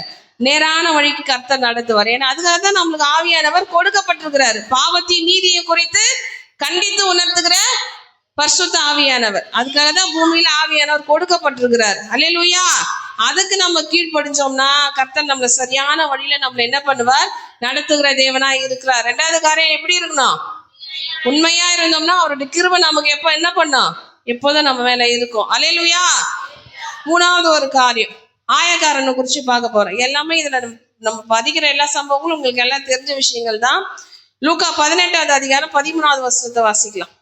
நேரான வழிக்கு கர்த்தர் நடத்துவார். ஏன்னா அதுக்காக தான் நம்மளுக்கு ஆவியானவர் கொடுக்கப்பட்டிருக்கிறாரு. பாவத்தையும் நீதியை குறித்து கண்டித்து உணர்த்துகிற பரிசுத்த ஆவியானவர். அதுக்காக தான் பூமியில ஆவியானவர் கொடுக்கப்பட்டிருக்கிறார். அல்லேலூயா. அதுக்கு நம்ம கீழ்ப்படிஞ்சோம்னா கர்த்தர் நம்மள சரியான வழியில நம்மள என்ன பண்ணுவார்? நடத்துகிற தேவனா இருக்கிறார். ரெண்டாவது காரியம் எப்படி இருக்கணும்? உண்மையா இருந்தோம்னா அவருடைய கிருபை நமக்கு எப்ப என்ன பண்ணும்? எப்போதும் நம்ம மேல இருக்கும். அல்லேலூயா. மூணாவது ஒரு காரியம், ஆயக்காரனை குறிச்சு பார்க்க போறோம். எல்லாமே இதுல நம்ம பதிக்கிற எல்லா சம்பவங்களும் உங்களுக்கு எல்லாம் தெரிஞ்ச விஷயங்கள் தான். லூக்கா 18வது அதிகாரம் 13வது வசனத்தை வாசிக்கலாம்.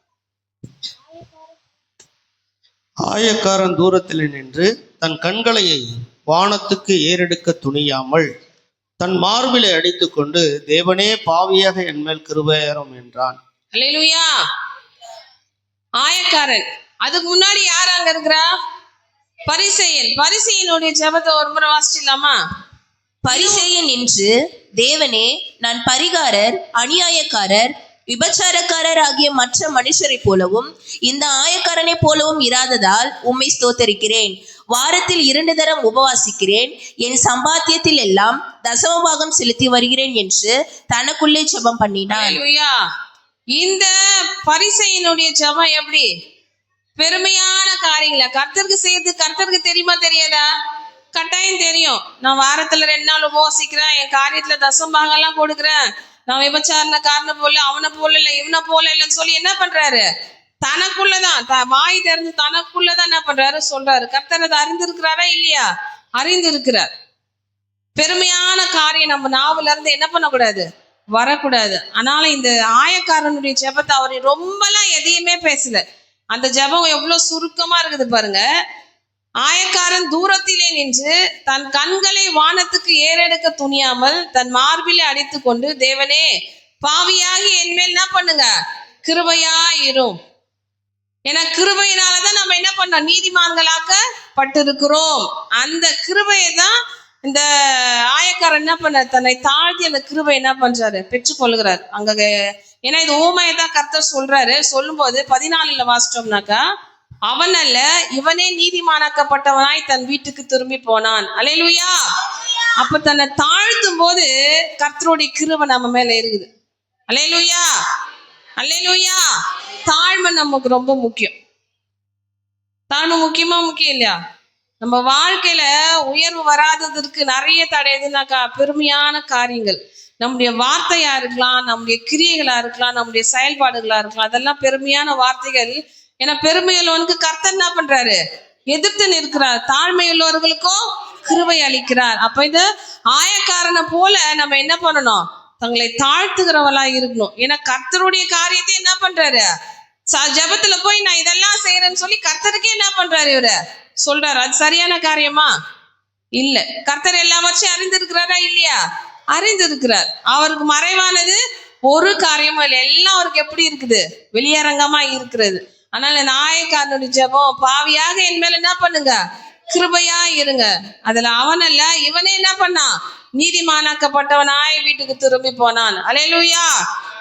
ஆயக்காரன் தூரத்தில் நின்று தன் கண்களை வானத்துக்கு ஏறெடுக்க துணியாமல் தன் மார்பிலை அடித்துக் கொண்டு, தேவனே, பாவியாக என் மேல் கிருபையாயிரும் என்றான். அல்லேலூயா. ஆயக்காரன். அதுக்கு முன்னாடி யார் அங்க இருக்கிறா? பரிசேயன். பரிசேயனுடைய ஜெபத்தை ஒரு முறை வாசிச்சிடலாமா? பரிசேயன் நின்று, தேவனே, நான் பரிகாரர், அநியாயக்காரர், விபச்சாரக்காரர் ஆகிய மற்ற மனுஷரை போலவும் இந்த ஆயக்காரனை போலவும் இராததால் உம்மை ஸ்தோத்தரிக்கிறேன். வாரத்தில் 2 தரம் உபவாசிக்கிறேன். என் சம்பாத்தியத்தில் எல்லாம் தசமபாகம் செலுத்தி வருகிறேன் என்று தனக்குள்ளே ஜெபம் பண்ணினான். அல்லேலூயா. இந்த பரிசேயனுடைய ஜெபம் எப்படி? பெருமையான காரியங்களா கர்த்தருக்கு செய்யறது கர்த்தருக்கு தெரியுமா தெரியாதா? கட்டாயம் தெரியும். நான் வாரத்துல 2 நாள் உபவாசிக்கிறேன், என் காரியத்துல தசமபாகம் எல்லாம் கொடுக்குறேன், நான் விபச்சாரன காரண போல, அவனை போல இல்லை, இவனை போல இல்லைன்னு சொல்லி என்ன பண்றாரு? தனக்குள்ளதான் வாய் திறந்து தனக்குள்ளதான் என்ன பண்றாரு? சொல்றாரு. கர்த்தர் அதை அறிந்திருக்கிறாரா இல்லையா? அறிந்திருக்கிறார். பெருமையான காரியம் நம்ம நாவுல இருந்து என்ன பண்ணக்கூடாது? வரக்கூடாது. ஆனாலும் இந்த ஆயக்காரனுடைய ஜெபத்தை அவர் ரொம்பலாம் எதையுமே பேசல. அந்த ஜெபம் எவ்வளவு சுருக்கமா இருக்குது பாருங்க. ஆயக்காரன் தூரத்திலே நின்று தன் கண்களை வானத்துக்கு ஏறெடுக்க துணியாமல் தன் மார்பிலே அடித்து கொண்டு, தேவனே, பாவியாகி என் மேல் என்ன பண்ணுங்க? கிருபையாயிரும். ஏன்னா கிருபையினாலதான் நம்ம என்ன பண்ணோம்? நீதிமான்களாக்க பட்டிருக்கிறோம். அந்த கிருபையை தான் இந்த ஆயக்காரன் என்ன பண்ண? தன்னை தாழ்த்தி அந்த கிருபை என்ன பண்றாரு? பெற்றுக்கொள்கிறார் அங்க. ஏன்னா இது ஊமையை தான் கர்த்தர் சொல்றாரு. சொல்லும்போது 14ல வாசிச்சோம்னாக்கா, அவன் அல்ல, இவனே நீதிமானாக்கப்பட்டவனாய் தன் வீட்டுக்கு திரும்பி போனான். அல்லேலூயா. அப்ப தன்னை தாழ்த்தும் போது கர்த்தருடைய கிருபை நம்ம மேல இருக்குது. அல்லேலூயா. அல்லேலூயா. தாழ்மை நமக்கு ரொம்ப முக்கியம். தாழ்மை முக்கியம் இல்லையா? நம்ம வாழ்க்கையில உயர்வு வராததற்கு நிறைய தடை எதுனாக்கா பெருமையான காரியங்கள். நம்முடைய வார்த்தையா இருக்கலாம், நம்முடைய கிரியைகளா இருக்கலாம், நம்முடைய செயல்பாடுகளா இருக்கலாம். அதெல்லாம் பெருமையான வார்த்தைகள். ஏன்னா பெருமையுள்ளவனுக்கு கர்த்தர் என்ன பண்றாரு? எதிர்த்து நிற்கிறார். தாழ்மையுள்ளவர்களுக்கும் கிருபை அளிக்கிறார். அப்ப இந்த ஆயக்காரனை போல நம்ம என்ன பண்ணணும்? தங்களை தாழ்த்துகிறவளா இருக்கணும். ஏன்னா கர்த்தருடைய காரியத்தை என்ன பண்றாரு? ஜெபத்துல போய் நான் இதெல்லாம் செய்யறேன்னு சொல்லி கர்த்தருக்கே என்ன பண்றாரு? இவரு சொல்றாரு. அது சரியான காரியமா? இல்ல. கர்த்தர் எல்லா வருஷம் அறிந்திருக்கிறாரா இல்லையா? அறிந்திருக்கிறார். அவருக்கு மறைவானது ஒரு காரியமும் இல்லை. எல்லாம் அவருக்கு எப்படி இருக்குது? வெளியரங்கமா இருக்கிறது. அதனால இந்த ஆயக்காரனுடைய ஜெபம், பாவியாக என் மேல என்ன பண்ணுங்க, கிருபையா இருங்க. அதுல அவன் அல்ல, இவனே என்ன பண்ணான், நீதிமானாக்கப்பட்டவனாய் வீட்டுக்கு திரும்பி போனான். அல்லேலூயா.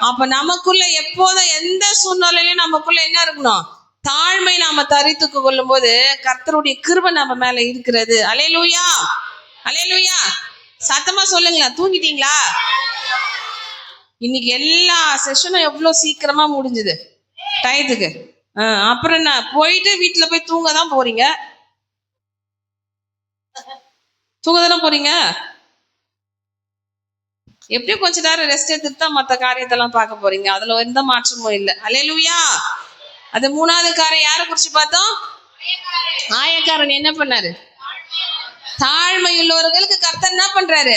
அப்ப நமக்குள்ள எப்போதும் எந்த சூழ்நிலையிலும் நமக்குள்ள என்ன இருக்கணும், தாழ்மை நாம தரித்து கொள்ளும் போது கர்த்தருடைய கிருபை நம்ம மேல இருக்கிறது. அல்லேலூயா, அல்லேலூயா. சத்தமா சொல்லுங்களேன். தூங்கிட்டீங்களா? இன்னைக்கு எல்லா செஷனும் எவ்வளவு சீக்கிரமா முடிஞ்சுது டயத்துக்கு. அப்புறம் என்ன, போயிட்டு வீட்டுல போய் தூங்க தான் போறீங்க, தூங்க தானே போறீங்க. எப்படியும் கொஞ்ச நேரம் ரெஸ்ட் எடுத்துட்டு தான் மற்ற காரியத்தெல்லாம் பார்க்க போறீங்க. அதுல எந்த மாற்றமும் இல்லை. அல்லேலூயா. அது மூணாவது காரியம் யாரை குறிச்சு பார்த்தோம்? ஆயக்காரன் என்ன பண்ணாரு? தாழ்மை உள்ளவர்களுக்கு கர்த்தர் என்ன பண்றாரு?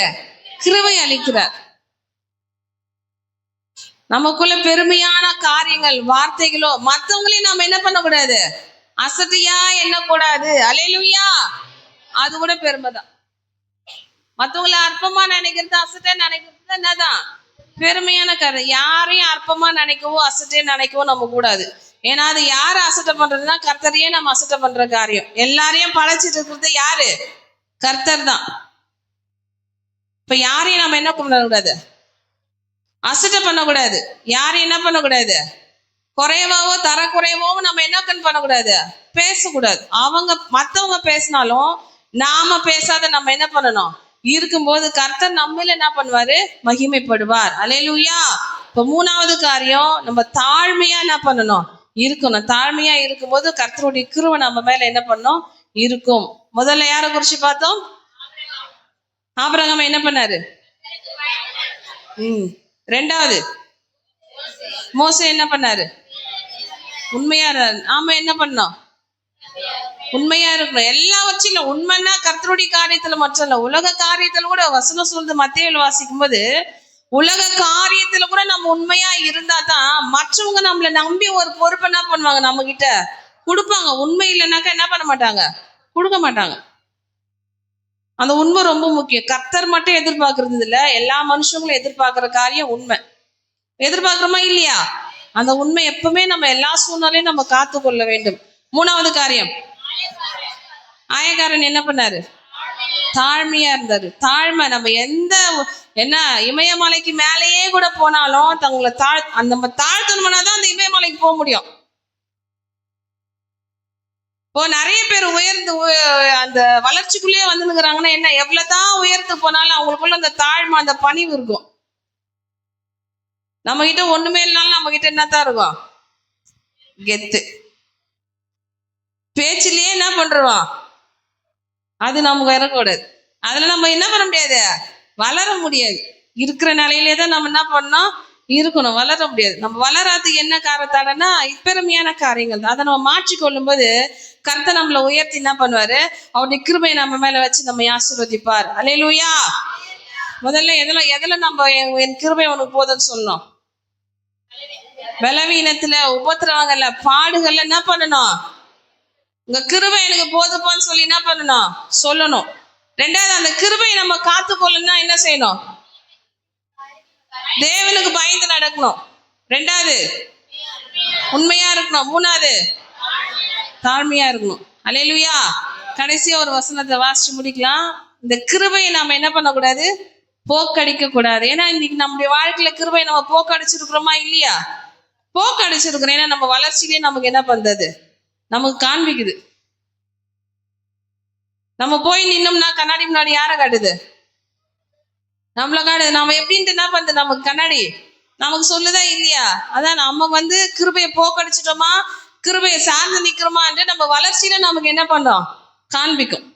கிருபை அளிக்கிறார். நமக்குள்ள பெருமையான காரியங்கள், வார்த்தைகளோ, மற்றவங்களையும் நாம என்ன பண்ணக்கூடாது, அசட்டையா எண்ணக்கூடாது. அல்லேலூயா. அது கூட பெருமைதான். மற்றவங்களை அற்பமா நினைக்கிறது, அசட்டை நினைக்கிறது என்னதான் பெருமையான காரியம். யாரையும் அற்பமா நினைக்கவோ அசட்டை நினைக்கவோ நம்ம கூடாது. ஏன்னா அது யாரு அசட்டை பண்றதுன்னா கர்த்தரையே நம்ம அசட்டை பண்ற காரியம். எல்லாரையும் படைச்சிட்டு இருக்கிறது யாரு? கர்த்தர் தான். இப்ப யாரையும் நம்ம என்ன பண்ணக்கூடாது, அசட்டை பண்ணக்கூடாது. யாரையும் என்ன பண்ணக்கூடாது, குறைவாவோ தரக்குறைவாவோ நம்ம என்ன பண்ணக்கூடாது, பேசக்கூடாது. அவங்க மற்றவங்க பேசினாலும் நாம பேசாத நம்ம என்ன பண்ணணும், இருக்கும்போது கர்த்தர் நம்மள என்ன பண்ணுவாரு, மகிமைப்படுவார். அல்லேலூயா. இப்ப மூணாவது காரியம், நம்ம தாழ்மையா என்ன பண்ணணும், இருக்கணும். தாழ்மையா இருக்கும்போது கர்த்தருடைய கிருபை நம்ம மேல என்ன பண்ணணும், இருக்கும். முதல்ல யாரை குறிச்சு பார்த்தோம்? ஆபிரகாம் என்ன பண்ணாரு? ரெண்டாவது மோசே என்ன பண்ணாரு? உண்மையா. நாம என்ன பண்ணோம், உண்மையா இருக்கணும். எல்லாவற்றிலும் உண்மைன்னா கர்த்தருடைய காரியத்துல மட்டும் இல்ல, உலக காரியத்துல கூட. வசனம் சொல்றது மத்தேயுல வாசிக்கும் போது, உலக காரியத்துல கூட நம்ம உண்மையா இருந்தா தான் மற்றவங்க நம்மளை நம்பி ஒரு பொறுப்பை என்ன பண்ணுவாங்க, நம்ம கிட்ட கொடுப்பாங்க. உண்மை இல்லைன்னாக்கா என்ன பண்ண மாட்டாங்க, கொடுக்க மாட்டாங்க. அந்த உண்மை ரொம்ப முக்கியம். கர்த்தர் மட்டும் எதிர்பார்க்கறது இல்ல, எல்லா மனுஷங்களும் எதிர்பார்க்கிற காரியம் உண்மை. எதிர்பார்க்கிறோமா இல்லையா? அந்த உண்மை எப்பவுமே நம்ம எல்லா சூழ்நிலையும் நம்ம காத்து கொள்ள வேண்டும். மூணாவது காரியம், ஆயக்காரன் என்ன பண்ணாரு? தாழ்மையா இருந்தாரு. தாழ்மை. நம்ம எந்த என்ன இமயமலைக்கு மேலேயே கூட போனாலும் தங்களை நம்ம தாழ்த்தணும்னா தான் அந்த இமயமலைக்கு போக முடியும். இப்போ நிறைய பேர் உயர்ந்து அந்த வளர்ச்சிக்குள்ளேயே வந்துருக்கிறாங்கன்னா என்ன, எவ்வளவுதான் உயர்த்து போனாலும் அவங்களுக்குள்ள அந்த தாழ்மை, அந்த பணிவு இருக்கும். நம்ம கிட்ட ஒண்ணுமே இல்லைனாலும் நம்ம கிட்ட என்னத்தான் இருக்கும், கெத்து. பேச்சிலேயே என்ன பண்றோம், அது நமக்கு வரக்கூடாது. அதுல நம்ம என்ன பண்ண முடியாது, வளர முடியாது. இருக்கிற நிலையிலே தான் நம்ம என்ன பண்ணோம், இருக்கணும். வளர முடியாது. நம்ம வளராதுக்கு என்ன காரணத்தாலன்னா பெருமையான காரியங்கள் தான். அதை நம்ம மாற்றிக்கொள்ளும் போது கர்த்தர் நம்மளை உயர்த்தி என்ன பண்ணுவாரு, அவருடைய கிருபையை நம்ம மேல வச்சு நம்ம ஆசீர்வதிப்பார். அல்லேலூயா. முதல்ல எதுல நம்ம என் கிருபை உனக்கு போதுன்னு சொல்லணும். பலவீனத்துல, உபத்திரவங்கள்ல, பாடுகள்ல என்ன பண்ணணும், உங்க கிருபை எனக்கு போதுப்பான்னு சொல்லி என்ன பண்ணணும், சொல்லணும். ரெண்டாவது, அந்த கிருபையை நம்ம காத்துக்கொள்ளணும்னா என்ன செய்யணும், தேவனுக்கு பயந்து நடக்கணும். ரெண்டாவது, உண்மையா இருக்கணும். மூணாவது, தாழ்மையா இருக்கணும். அல்லேலூயா. கடைசியா ஒரு வசனத்தை வாசிச்சு முடிக்கலாம். இந்த கிருபையை நாம என்ன பண்ணக்கூடாது, போக்கடிக்க கூடாது. ஏன்னா இன்னைக்கு நம்முடைய வாழ்க்கையில கிருபையை நம்ம போக்கடிச்சிருக்கிறோமா இல்லையா? போக்கடிச்சிருக்கிறோம். ஏன்னா நம்ம வளர்ச்சியிலேயே நமக்கு என்ன பண்றது, நமக்கு காண்பிக்குது. நம்ம போய் நின்னோம்னா கண்ணாடி முன்னாடி யாரை காட்டுது, நம்மள காட்டுது. நம்ம எப்படின்ட்டு என்ன பண்ணுது, நமக்கு கண்ணாடி நமக்கு சொல்லுதா இல்லையா? அதான் நம்ம கிருபையை போக்கடிச்சிட்டோமா, கிருபையை சார்ந்து நிக்கிறோமா என்று நம்ம வளர்ச்சியில நமக்கு என்ன பண்ணோம், காண்பிக்கும்.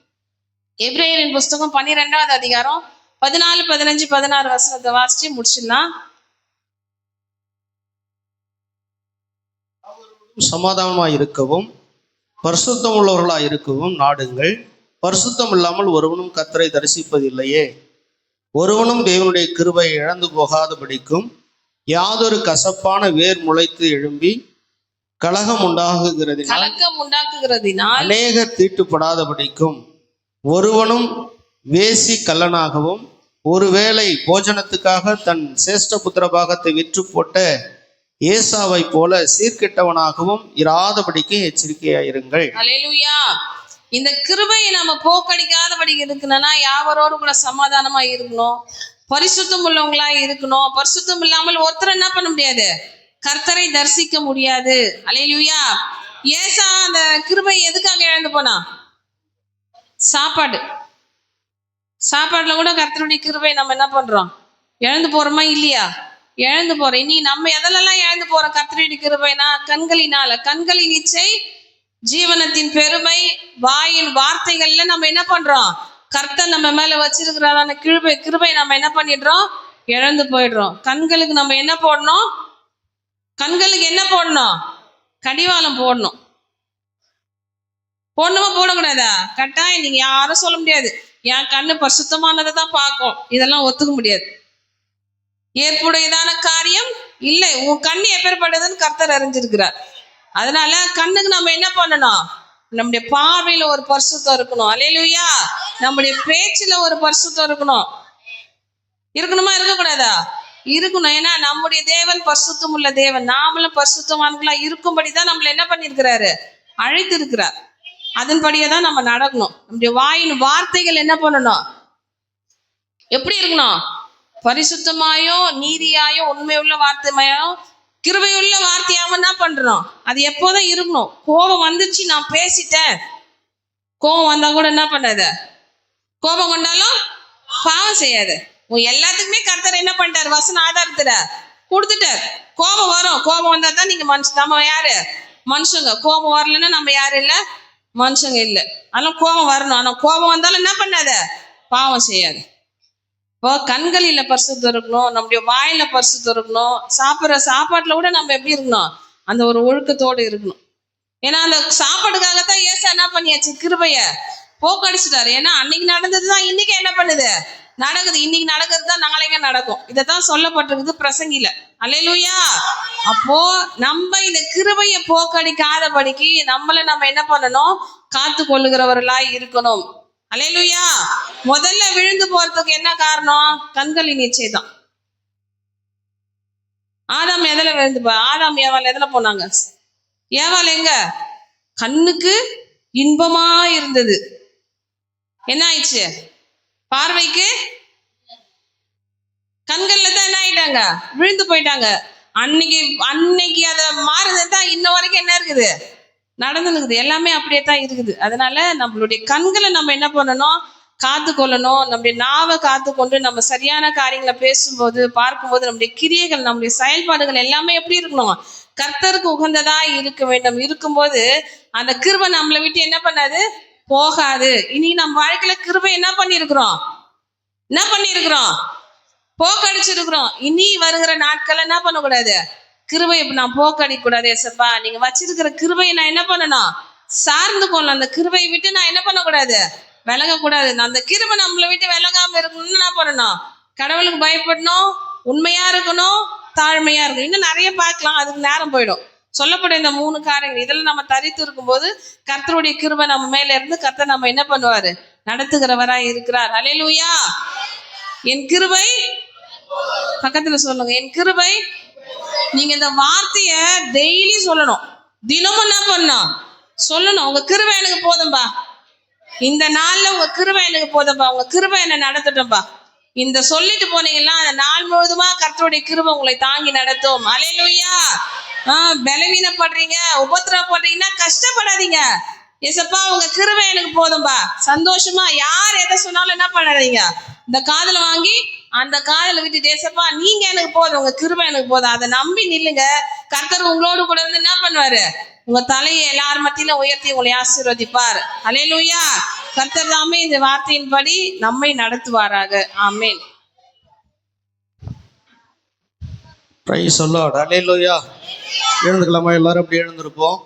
எபிரேயரின் புஸ்தகம் 12வது அதிகாரம் 14, 15, 16 வசனத்தை வாசிச்சு முடிச்சிடலாம். சமாதானமாய் இருக்கவும் பரிசுத்தம் உள்ளவர்களாய் இருக்கவும் நாடுங்கள். பரிசுத்தம் இல்லாமல் ஒருவனும் கர்த்தரை தரிசிப்பதில்லையே. ஒருவனும் தேவனுடைய கிருபையை இழந்து போகாதபடிக்கும் யாதொரு கசப்பான வேர் முளைத்து எழும்பி கலகம் உண்டாக்குகிறதினால் அநேகர் தீட்டுப்படாதபடிக்கும் ஒருவனும் வேசி கள்ளனாகவும் ஒருவேளை போஜனத்துக்காக தன் சேஷ்ட புத்திர பாகத்தை விற்று போட்ட ஏசாவை போல சீர்கெட்டவனாகவும் இராதபடிக்கு எச்சரிக்கையாயிருங்கள். அல்லேலூயா. இந்த கிருபையை நம்ம போக்கடிக்காதபடி இருக்கணும்னா யாவரோடு கூட சமாதானமா இருக்கணும், பரிசுத்தம் உள்ளவங்களா இருக்கணும். பரிசுத்தம் இல்லாமல் ஒருத்தர் என்ன பண்ண முடியாது, கர்த்தரை தரிசிக்க முடியாது. அல்லேலூயா. ஏசா அந்த கிருபை எதுக்காக இழந்து போனா? சாப்பாடுல கூட கர்த்தருடைய கிருபை நம்ம என்ன பண்றோம், இழந்து போறோமா இல்லையா? இழந்து போறோம். இனி நம்ம எதெல்லாம் இழந்து போறோம் கர்த்தருடைய கிருபைனா? கண்களின் இச்சை, ஜீவனத்தின் பெருமை, வாயின் வார்த்தைகள்ல நம்ம என்ன பண்றோம், கர்த்தர் நம்ம மேல வச்சிருக்கிறதான கிருபை நம்ம என்ன பண்ணிடுறோம், இழந்து போயிடுறோம். கண்களுக்கு நம்ம என்ன போடணும், கடிவாளம் போடணுமா போடக்கூடாதா? கட்டாயம். நீங்க யாரும் சொல்ல முடியாது என் கண்ணு பரிசுத்தமானதை தான் பார்க்கும், இதெல்லாம் ஒத்துக்க முடியாது. ஏற்புடையதான காரியம் இல்லை. உன் கண்ணு எப்பேற்பட்டதுன்னு கர்த்தர் அறிஞ்சிருக்கிறார். அதனால கண்ணுக்கு நம்ம என்ன பண்ணணும், நம்முடைய பார்வையில ஒரு பரிசுத்தம் இருக்கணும். அல்லேலூயா. நம்முடைய பேச்சுல ஒரு பரிசுத்தம் இருக்கணுமா இருக்கக்கூடாதா? இருக்கணும். ஏன்னா நம்முடைய தேவன் பரிசுத்தம் உள்ள தேவன். நாமளும் பரிசுத்தவான்களா இருக்கும்படிதான் நம்மள என்ன பண்ணிருக்கிறாரு, அழைத்து இருக்கிறார். அதன்படியே தான் நம்ம நடக்கணும். நம்முடைய வாயின் வார்த்தைகள் என்ன பண்ணணும், எப்படி இருக்கணும், பரிசுத்தமாயோ நீதியாயோ உண்மையுள்ள வார்த்தையாயோ கிருபையுள்ள வார்த்தையாவும் என்ன பண்றோம், அது எப்போதான் இருக்கணும். கோபம் வந்துச்சு, நான் பேசிட்டேன். கோபம் வந்தா கூட என்ன பண்ணாத, கோபம் கொண்டாலும் பாவம் செய்யாத. எல்லாத்துக்குமே கர்த்தர் என்ன பண்ணிட்டாரு, வசன ஆதாரத்துல கொடுத்துட்டார். கோபம் வரும், கோபம் வந்தா தான் நீங்க நம்ம யாரு, மனுஷங்க. கோபம் வரலன்னா நம்ம யாரு இல்ல, மனுஷங்க இல்ல. அதனால கோபம் வரணும். ஆனா கோபம் வந்தாலும் என்ன பண்ணாத, பாவம் செய்யாது. இப்போ கண்களில பரிசுத்தம் இருக்கணும், நம்முடைய வாயில பரிசுத்தம் இருக்கணும். சாப்பிட்ற சாப்பாட்டுல கூட நம்ம எப்படி இருக்கணும், அந்த ஒரு ஒழுக்கத்தோடு இருக்கணும். ஏன்னா அந்த சாப்பாட்டுக்காகத்தான் ஏசா என்ன பண்ணியாச்சு, கிருபைய போக்கடிச்சிட்டாரு. ஏன்னா அன்னைக்கு நடந்ததுதான் இன்னைக்கு என்ன பண்ணுது, நடக்குது. இன்னைக்கு நடக்கிறது தான் நாளைக்கு நடக்கும். இதைத்தான் சொல்லப்பட்டிருக்குது பிரசங்கில. அல்லேலூயா. அப்போ நம்ம இந்த கிருபையை போக்கடிக்காதபடிக்கு நம்ம என்ன பண்ணணும், காத்து கொள்ளுகிறவர்களாய் இருக்கணும். அல்லேலூயா. முதல்ல விழுந்து போறதுக்கு என்ன காரணம், கண்களின் இச்சை தான். ஆதாம் எதுல விழுந்து ஆதாம் ஏவாள் எதுல போனாங்க, ஏவாள் எங்க, கண்ணுக்கு இன்பமா இருந்தது. என்ன ஆயிடுச்சு, பார்வைக்கு கண்கள்ல தான் என்ன ஆயிட்டாங்க, விழுந்து போயிட்டாங்க. அன்னைக்கு அதை மாறுறது தான் இன்ன வரைக்கும் என்ன இருக்குது, நடந்துருக்குது. எல்லாமே அப்படியே தான் இருக்குது. அதனால நம்மளுடைய கண்களை நம்ம என்ன பண்ணணும், காத்து கொள்ளணும். நம்முடைய நாவை காத்து கொண்டு நம்ம சரியான காரியங்களை பேசும்போது பார்க்கும்போது நம்முடைய கிரியைகள் நம்முடைய செயல்பாடுகள் எல்லாமே எப்படி இருக்கணும், கர்த்தருக்கு உகந்ததா இருக்க வேண்டும். இருக்கும்போது அந்த கிருபை நம்மளை விட்டு என்ன பண்ணாது, போகாது. இனி நம்ம வாழ்க்கையில கிருபை என்ன பண்ணிருக்கிறோம், போக்கடிச்சிருக்கிறோம். இனி வருகிற நாட்கள் என்ன பண்ணக்கூடாது, கிருபை இப்ப நான் போக்கடிக்க கூடாது. ஏசப்பா நீங்க வச்சிருக்கிற கிருபையை நான் என்ன பண்ணணும், சார்ந்து கொள்ளணும். அந்த கிருபையை விட்டு நான் என்ன பண்ணக்கூடாது, விலகக்கூடாது. அந்த கிருபை நம்மளை விட்டு விலகாம இருக்கணும்னு என்ன பண்ணணும், கடவுளுக்கு பயப்படணும், உண்மையா இருக்கணும், தாழ்மையா இருக்கணும். இன்னும் நிறைய பார்க்கலாம், அதுக்கு நேரம் போயிடும். சொல்லப்படும் இந்த 3 காரியங்கள் இதில் நம்ம தரித்து இருக்கும்போது கர்த்தருடைய கிருபை நம்ம மேல இருந்து கர்த்தர் நம்ம என்ன பண்ணுவாரு, நடத்துகிறவரா இருக்கிறார். அல்லேலூயா. என் கிருபை, பக்கத்துல சொல்லுங்க, என் கிருபை. நீங்க இந்த வார்த்தைய டெய்லி சொல்லணும், தினமும் என்ன பண்ணணும், சொல்லணும். உங்க கிருபை எனக்கு போதும்பா, இந்த நாள்ல உங்க கிருபை எனக்கு போதும்பா, உங்க கிருபை என்ன நடத்தட்டும்பா. இந்த சொல்லிட்டு போனீங்கன்னா அந்த நாள் முழுதுமா கர்த்தருடைய கிருபை உங்களை தாங்கி நடத்தும். அல்லேலூயா. பலவீனப்படுறீங்க, உபத்திரவப்படுறீங்கன்னா கஷ்டப்படாதீங்க. ஏசப்பா உங்க கிருபை எனக்கு போதும்பா, சந்தோஷமா யார் எதை சொன்னாலும் என்ன பண்ணாதீங்க, இந்த காதுல வாங்கி அந்த காதல விட்டுட்டு ஏசப்பா நீங்க எனக்கு போதும், உங்க கிருபை எனக்கு போதும், அதை நம்பி நில்லுங்க. கர்த்தர் உங்களோடு கூட இருந்து என்ன பண்ணுவாரு, உங்க தலையை எல்லார் மத்தியில உயர்த்தி உங்களை ஆசீர்வதிப்பார். அல்லேலூயா. கர்த்தர் தாமே இந்த வார்த்தையின்படி நம்மை நடத்துவாராக. ஆமென். Praise the Lord. அல்லேலூயா. எழுந்துக்கலாமா? எல்லாரும் அப்படி எழுந்திருப்போம்.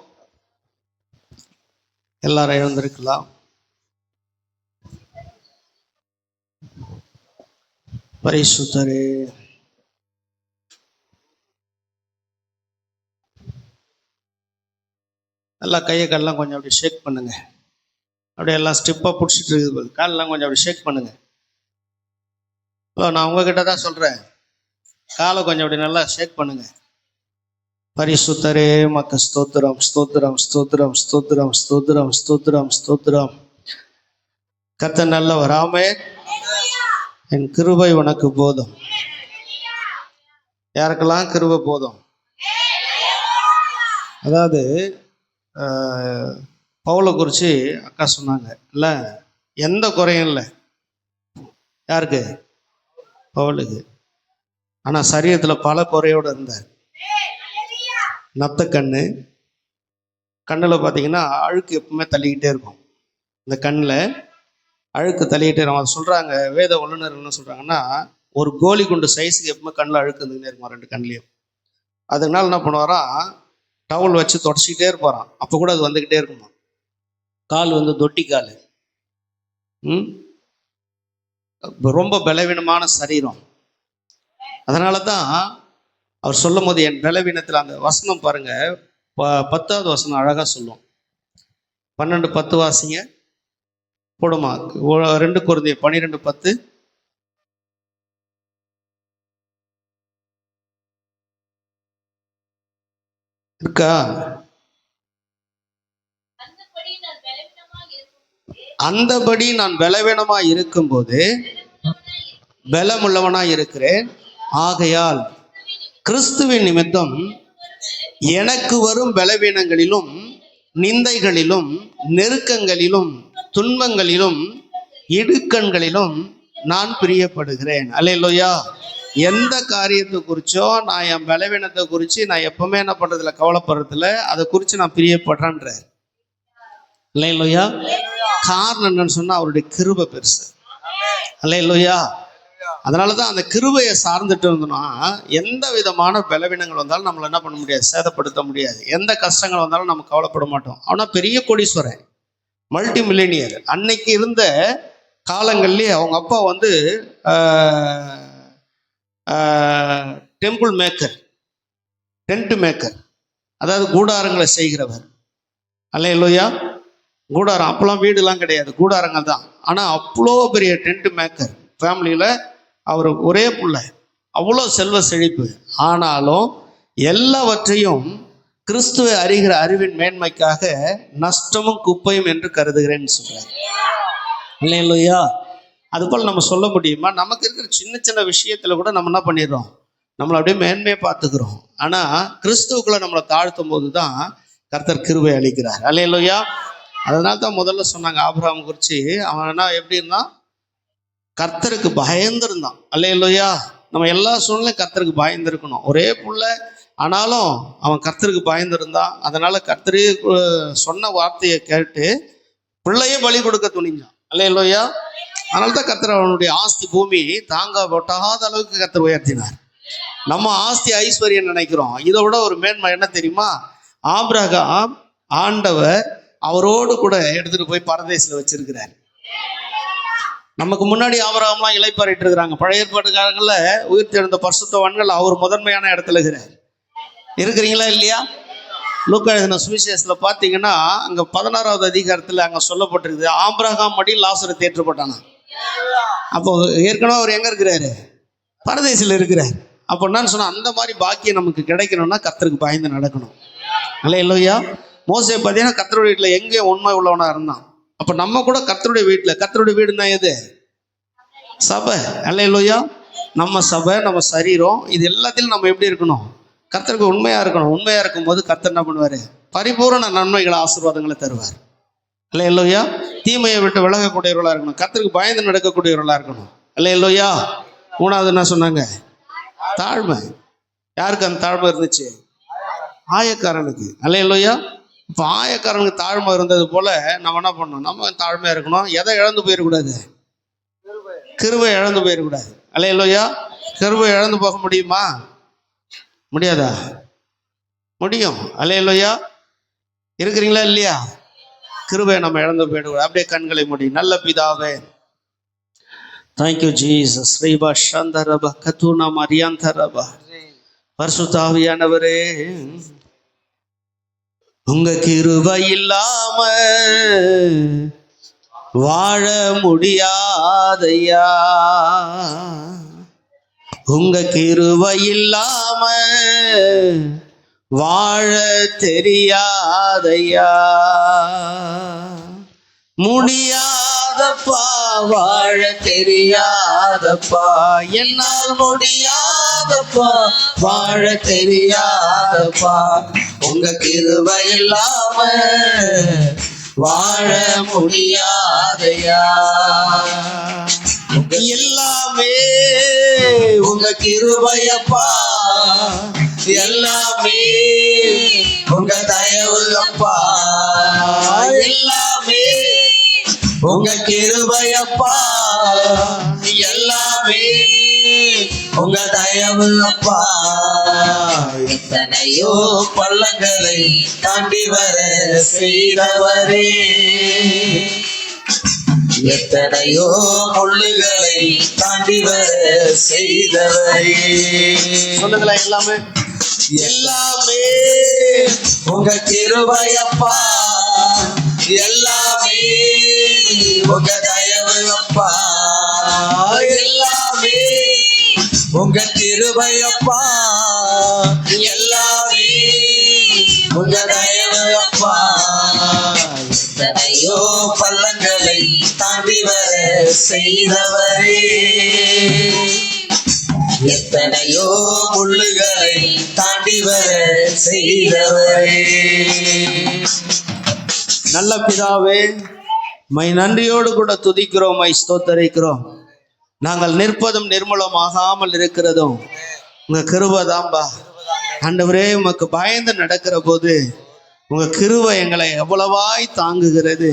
எல்லாரும் எழுந்திருக்கலாம். பரிசுத்தரே, நல்லா கையை காலெல்லாம் கொஞ்சம் அப்படி ஷேக் பண்ணுங்க. அப்படியே எல்லாம் ஸ்டிப்பாக பிடிச்சிட்டு இருக்குது, காலெல்லாம் கொஞ்சம் அப்படி ஷேக் பண்ணுங்க. ஹலோ, நான் உங்ககிட்ட தான் சொல்கிறேன், காலை கொஞ்சம் அப்படி நல்லா ஷேக் பண்ணுங்க. பரிசுத்தரே மக்க ஸ்தோத்திரம் ஸ்தோத்திரம் ஸ்தோத்திரம் ஸ்தோத்திரம் ஸ்தோத்திரம் ஸ்தோத்திரம் ஸ்தோத்திரம். கர்த்தர் நல்லவர். ஆமென். என் கிருபை உனக்கு போதும். யாருக்கெல்லாம் கிருபை போதும்? அதாவது பவுலை குறித்து அக்கா சொன்னாங்க இல்லை, எந்த குறையும் இல்லை. யாருக்கு? பவுலுக்கு. ஆனால் சரீரத்தில் பல குறையோடு இருந்தார். நத்த கண்ணில் பார்த்தீங்கன்னா அழுக்கு எப்பவுமே தள்ளிக்கிட்டே இருக்கும். இந்த கண்ணில் அழுக்கு தள்ளிக்கிட்டே இருக்கும். அதை சொல்கிறாங்க வேத வல்லுநர் என்ன சொல்கிறாங்கன்னா, ஒரு கோலி குண்டு சைஸுக்கு எப்பவுமே கண்ணில் அழுக்கு இருந்துக்கிட்டே இருக்குமா 2 கண்ணிலையும். அதனால என்ன பண்ணுவாராம், டவல் வச்சு தொடச்சிக்கிட்டே இருப்பாராம். அப்போ கூட அது வந்துக்கிட்டே இருக்குமா. கால் தொட்டி கால். ரொம்ப பலவீனமான சரீரம். அதனால தான் அவர் சொல்லும் போது என் பலவீனத்தில், அந்த வசனம் பாருங்க, 10வது வசனம் அழகா சொல்லும். 12:10 வாசிங்க போடுமா. 2 கொரிந்தியர் 12:10. இருக்கா? அந்தபடி நான் பலவீனமா இருக்கும்போது பலமுள்ளவனா இருக்கிறேன். ஆகையால் கிறிஸ்துவின் நிமித்தம் எனக்கு வரும் பலவீனங்களிலும் நிந்தைகளிலும் நெருக்கங்களிலும் துன்பங்களிலும் இடுக்கண்களிலும் நான் பிரியப்படுகிறேன். அல்லேலூயா. எந்த காரியத்தை குறிச்சோ நான் என் பலவீனத்தை குறித்து நான் எப்பவுமே என்ன பண்றதில்ல, கவலைப்படுறதில்ல. அதை குறித்து நான் பிரியப்படுறேன்ற. அல்லேலூயா. காரணம் என்னன்னு சொன்னா அவருடைய கிருபை பெருசு. அல்லேலூயா. அதனால தான் அந்த கிருபையை சார்ந்துட்டு இருந்தோம்னா எந்த விதமான பலவீனங்கள் வந்தாலும் நம்மளை என்ன பண்ண முடியாது, சேதப்படுத்த முடியாது. எந்த கஷ்டங்கள் வந்தாலும் நம்ம கவலைப்பட மாட்டோம். ஆனால் பெரிய கோடீஸ்வரன், மல்டி மில்லினியர், அன்னைக்கு இருந்த காலங்கள்லேயே அவங்க அப்பா டெம்பிள் மேக்கர், டென்ட் மேக்கர், அதாவது கூடாரங்களை செய்கிறவர். அல்லேலூயா. கூடாரம் அப்போலாம் வீடுலாம் கிடையாது, கூடாரங்கள் தான். ஆனால் அவ்வளோ பெரிய டென்ட் மேக்கர் ஃபேமிலியில் அவர் ஒரே பிள்ளை, அவ்வளோ செல்வ செழிப்பு. ஆனாலும் எல்லாவற்றையும் கிறிஸ்துவை அறிகிற அறிவின் மேன்மைக்காக நஷ்டமும் குப்பையும் என்று கருதுகிறேன்னு சொல்றாரு. இல்லையா? அதுபோல் நம்ம சொல்ல முடியுமா? நமக்கு இருக்கிற சின்ன சின்ன விஷயத்துல கூட நம்ம என்ன பண்ணிடுறோம், நம்மளை அப்படியே மேன்மையை பார்த்துக்கிறோம். ஆனால் கிறிஸ்துவுக்குள்ள நம்மளை தாழ்த்தும் போது தான் கர்த்தர் கிருபை அளிக்கிறார். அல்லேலூயா. அதனால தான் முதல்ல சொன்னாங்க ஆபிரகாம் குறித்து, அவன் என்ன எப்படி இருந்தான், கர்த்தருக்கு பயந்துருந்தான். அல்லேலூயா. நம்ம எல்லா சூழ்நிலையும் கர்த்தருக்கு பயந்துருக்கணும். ஒரே புள்ள ஆனாலும் அவன் கர்த்தருக்கு பயந்துருந்தான். அதனால கர்த்தரே சொன்ன வார்த்தையை கேட்டு பிள்ளையே பலி கொடுக்க துணிஞ்சான். அல்லேலூயா. அதனால தான் கர்த்தர் அவனுடைய ஆஸ்தி பூமி தாங்க போட்டாத அளவுக்கு கர்த்தர் உயர்த்தினார். நம்ம ஆஸ்தி ஐஸ்வர்யம் நினைக்கிறோம். இதை விட ஒரு மேன்மை என்ன தெரியுமா? ஆபிரகாம் ஆண்டவர் அவரோடு கூட எடுத்துட்டு போய் பரதேசில் வச்சிருக்கிறார். நமக்கு முன்னாடி ஆபிரகாம்லாம் இளைப்பாறிட்டு இருக்கிறாங்க. பழைய ஏற்பாட்டுக்காரங்கள உயிர்த்தெழுந்த பரிசுத்தவான்கள் அவர் முதன்மையான இடத்துல இருக்கிறீங்களா இல்லையா? லூக்கா எழுதின சுவிசேஷத்தில் பார்த்தீங்கன்னா அங்கே 16வது அதிகாரத்தில் அங்கே சொல்லப்பட்டிருக்குது, ஆபிரகாம் மடி லாசரு தேற்றப்பட்டானா. அப்போ ஏற்கனவே அவர் எங்கே இருக்கிறாரு? பரதேசில் இருக்கிறார். அப்போ என்னன்னு சொன்னால், அந்த மாதிரி பாக்கியம் நமக்கு கிடைக்கணும்னா கர்த்தருக்கு பயந்து நடக்கணும். அல்லேலூயா. மோசே பார்த்தீங்கன்னா கர்த்தருடைய வீட்டில் எங்கேயும் உண்மை உள்ளவனாக இருந்தான். அப்போ நம்ம கூட கர்த்தருடைய வீட்டில், கர்த்தருடைய வீடுனா எது? சபை. அல்லேலூயா. நம்ம சபை, நம்ம சரீரம், இது எல்லாத்திலும் நம்ம எப்படி இருக்கணும்? கர்த்தருக்கு உண்மையாக இருக்கணும். உண்மையாக இருக்கும்போது கர்த்தர் என்ன பண்ணுவார்? பரிபூரண நன்மைகளை ஆசீர்வாதங்களை தருவார். அல்லேலூயா. தீமையை விட்டு விலகக்கூடியவர்களாக இருக்கணும். கர்த்தருக்கு பயந்து நடக்கக்கூடியவர்களாக இருக்கணும். அல்லேலூயா. 3வது என்ன சொன்னாங்க? தாழ்மை. யாருக்கு அந்த தாழ்மை இருந்துச்சு? ஆயக்காரனுக்கு. அல்லேலூயா. இப்போ ஆயக்காரனுக்கு தாழ்மை இருந்தது போல நம்ம என்ன பண்ணணும்? நம்ம தாழ்மையாக இருக்கணும். எதை இழந்து போயிடக்கூடாது? கிருபை இழந்து போயிடக்கூடாது. அல்லேலூயா. கிருபை இழந்து போக முடியுமா? முடியாதா? முடியும். அல்லேலூயா. இருக்கிறீங்களா இல்லையா? கிருபை நம்ம இழந்து போயிடக்கூடாது. அப்படியே கண்களை முடியும். நல்ல பிதாவே, தேங்க்யூ ஜீசஸ். ஸ்ரீபா சந்தரபா கத்துனா மரியாந்தரபா. பரிசுத்த ஆவியானவரே, உங்க கிருபை இல்லாம வாழ முடியாதையா. உங்க கிருபை இல்லாம வாழ தெரியாதையா, முடியாதப்பா வாழ தெரியாதப்பா, என்னால் முடியாதப்பா வாழ தெரியாதப்பா, உங்க கிருபை இல்லாம வாழ முடியாதையா. எல்லாமே உங்க கிருபையப்பா, எல்லாமே உங்க தயவுப்பா, எல்லாமே உங்க கிருபையப்பா, எல்லாமே உங்க தயவுப்பா. எத்தனையோ பள்ளங்களை தாண்டி வர செய்தவரே, எத்தனையோ முள்ளுகளை தாண்டி வர செய்தவரே. சொல்லுங்களா, எல்லாமே எல்லாமே உங்க கிருபையப்பா, எல்லாமே உங்க தயவுப்பா, எல்லாமே உங்க கிருபையப்பா, எல்லாமே உங்க தயவுப்பா. எத்தனையோ பள்ளங்களை தாண்டி வர செய்தவரே, எத்தனையோ முள்ளுகளை தாண்டி வர செய்தவரே. நல்ல பிதாவே, மை நன்றியோடு கூட துதிக்கிறோம், மை ஸ்தோத்தரிக்கிறோம். நாங்கள் நிற்பதும் நிர்மூலமாகாமல் இருக்கிறதும் உங்க கிருபை தான்பா. ஆண்டவரே, உமக்கு பயந்து நடக்கிற போது உங்க கிருபை எங்களை எவ்வளவாய் தாங்குகிறது.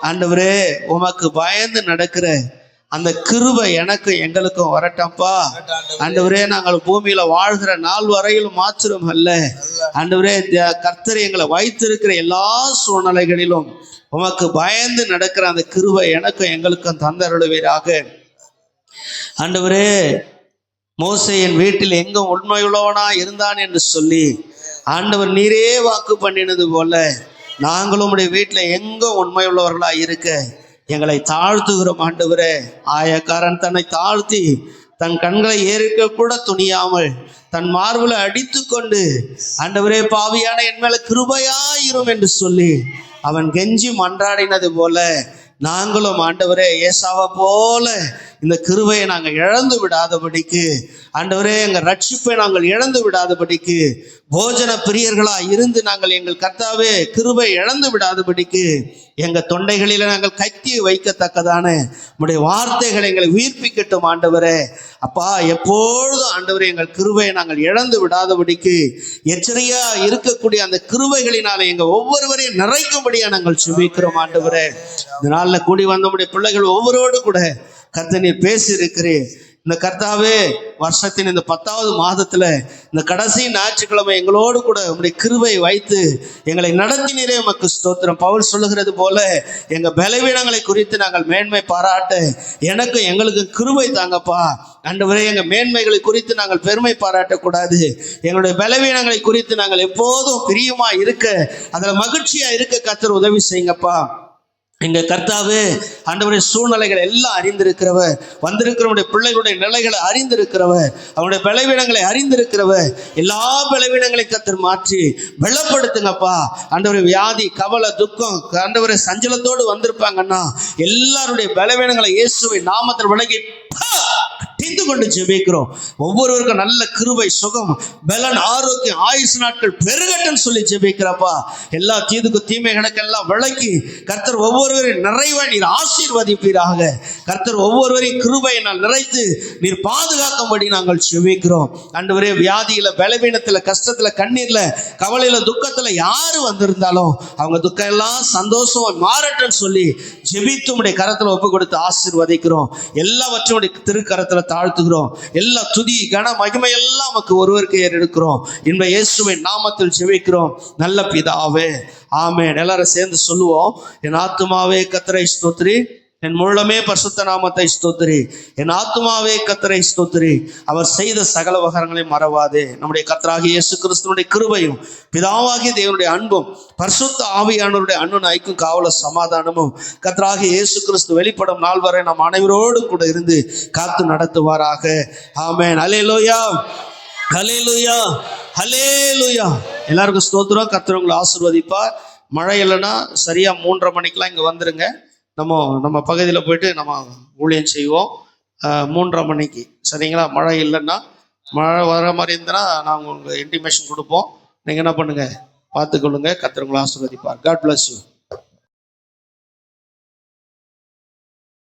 ஆண்டவரே, உமக்கு பயந்து நடக்கிற அந்த கிருபை எனக்கு எங்களுக்கும் வரட்டப்பா. ஆண்டவரே, நாங்கள் பூமியில வாழ்கிற நாள் வரையிலும் மாத்திரம் அல்ல ஆண்டவரே, கர்த்தர் எங்களை வைத்திருக்கிற எல்லா சூழ்நிலைகளிலும் உமக்கு பயந்து நடக்கிற அந்த கிருபை எனக்கும் எங்களுக்கும் தந்தருளுவீராக. ஆண்டவரே, மோசேயின் வீட்டில் எங்கும் உண்மையுள்ளவனா இருந்தான் என்று சொல்லி ஆண்டவர் நீரே வாக்கு பண்ணினது போல நாங்களும் உடைய வீட்டில் எங்கும் உண்மையுள்ளவர்களா இருக்க எங்களை தாழ்த்துகிறோம். ஆண்டவரே, ஆயக்காரன் தன்னை தாழ்த்தி தன் கண்களை ஏறிக்க கூட துணியாமல் தன் மார்புல அடித்து கொண்டு ஆண்டவரே, பாவியான என் மேல கிருபையாயிரும் என்று சொல்லி அவன் கெஞ்சி மன்றாடினது போல நாங்களும் ஆண்டவரே ஏசாவை போல இந்த கிருபையை நாங்கள் இழந்து விடாதபடிக்கு, ஆண்டவரே எங்கள் ரட்சிப்பை நாங்கள் இழந்து விடாதபடிக்கு, போஜன பிரியர்களா இருந்து நாங்கள் எங்கள் கர்த்தாவே கிருபை இழந்து விடாதபடிக்கு எங்கள் தொண்டைகளில நாங்கள் கத்தி வைக்கத்தக்கதான உம்முடைய வார்த்தைகளை எங்களை உயிர்ப்பிக்கட்டும். ஆண்டவரே அப்பா, எப்பொழுதும் ஆண்டவரே எங்கள் கிருபையை நாங்கள் இழந்து விடாதபடிக்கு எச்சரிக்கையா இருக்கக்கூடிய அந்த கிருபைகளினால எங்கள் ஒவ்வொருவரையும் நிறைக்கும்படியா நாங்கள் சுபிக்கிறோம். ஆண்டவரே, இந்த நாளில் கூடி வந்த நம்முடைய பிள்ளைகள் ஒவ்வொருவரோடு கூட கர்த்தர் நீர் பேசி இருக்கிறேன். இந்த கர்த்தாவே, வருஷத்தின் இந்த 10வது மாதத்துல இந்த கடைசி ஞாயிற்றுக்கிழமை எங்களோடு கூட உங்களுடைய கிருபை வைத்து எங்களை நடத்தினீரே, உமக்கு ஸ்தோத்திரம். பவுல் சொல்லுகிறது போல எங்க பலவீனங்களை குறித்து நாங்கள் மேன்மை பாராட்ட எனக்கும் எங்களுக்கும் கிருபை தாங்கப்பா. ஆண்டவரே, எங்க மேன்மைகளை குறித்து நாங்கள் பெருமை பாராட்டக்கூடாது. எங்களுடைய பலவீனங்களை குறித்து நாங்கள் எப்போதும் பிரியமா இருக்க, அதுல மகிழ்ச்சியா இருக்க கர்த்தர் உதவி செய்யுங்கப்பா. எங்க கர்த்தாவே, ஆண்டவருடைய சூழ்நிலைகளை எல்லாம் அறிந்திருக்கிறவர், வந்திருக்கிறவருடைய பிள்ளைகளுடைய நிலைகளை அறிந்திருக்கிறவர், அவருடைய பலவீனங்களை அறிந்திருக்கிறவர், எல்லா பலவீனங்களையும் கர்த்தர் மாற்றி பலப்படுத்துங்கப்பா. ஆண்டவருடைய வியாதி, கவலை, துக்கம், ஆண்டவருடைய சஞ்சலத்தோடு வந்திருப்பாங்கன்னா எல்லாருடைய பலவீனங்களை இயேசுவின் நாமத்தில் விலகி தீர்த்து கொண்டு ஜெபிக்கிறோம். ஒவ்வொருவருக்கும் நல்ல கிருபை, சுகம், பலன், ஆரோக்கியம், ஆயுசு நாட்கள் பெருகட்டுன்னு சொல்லி ஜெபிக்கிறப்பா. எல்லா தீதுக்கும் தீமைகளுக்கு எல்லாம் விளக்கி கர்த்தர் ஒவ்வொருவரையும் நிறைவா நீர் ஆசீர்வதிப்பீராக. கர்த்தர் ஒவ்வொருவரையும் கிருபையினால் நிறைத்து நீர் பாதுகாக்கும்படி நாங்கள் ஜெபிக்கிறோம். ஆண்டவரே, வியாதியில, பலவீனத்துல, கஷ்டத்துல, கண்ணீர்ல, கவலையில, துக்கத்துல யாரு வந்திருந்தாலும் அவங்க துக்கம் எல்லாம் சந்தோஷமா மாறட்டும்னு சொல்லி ஜெபித்து உடைய கரத்துல ஒப்பு கொடுத்து ஆசீர்வதிக்கிறோம். எல்லாவற்றும் திருக்கரத்துல தாழ்த்துகிறோம். எல்லா துதி, கன, மகிமை எல்லாம் நமக்கு ஒருவருக்கு ஏறெடுக்கிறோம். இந்த இயேசுவின் நாமத்தில் ஜெபிக்கிறோம் நல்ல பிதாவே, ஆமென். எல்லாரும் சேர்ந்து சொல்லுவோம். என் ஆத்துமாவே கர்த்தரை ஸ்தோத்திரி, என் முழுமே பரிசுத்த நாமத்தை ஸ்தோத்திரி, என் ஆத்துமாவே கர்த்தரை ஸ்தோத்திரி, அவர் செய்த சகல உபகாரங்களையும் மறவாதே. நம்முடைய கர்த்தராகிய இயேசு கிறிஸ்துவினுடைய கிருபையும் பிதாவாகிய தேவனுடைய அன்பும் பரிசுத்த ஆவியானவருடைய அன்பும் ஐக்கும் காவல சமாதானமும் கர்த்தராகிய இயேசு கிறிஸ்து வெளிப்படும் நாள் வரை நம் அனைவரோடு கூட இருந்து காத்து நடத்துவாராக. ஆமென். அல்லேலூயா, அல்லேலூயா. ஹல்லேலூயா. எல்லாருக்கும் ஸ்தோத்திரம். கர்த்தர் உங்களை ஆசீர்வதிப்பா. மழை இல்லைன்னா சரியா 3:30 மணிக்கெல்லாம் இங்கே வந்துருங்க. நம்ம பகுதியில் போயிட்டு நம்ம ஊழியம் செய்வோம் 3:30 மணிக்கு. சரிங்களா? மழை இல்லைன்னா, மழை வர மாதிரி இருந்ததுன்னா நாங்கள் உங்களுக்கு இன்டிமேஷன் கொடுப்போம். நீங்கள் என்ன பண்ணுங்க, பார்த்துக்கொள்ளுங்க. கர்த்தர் உங்களை ஆசீர்வதிப்பார். God bless you.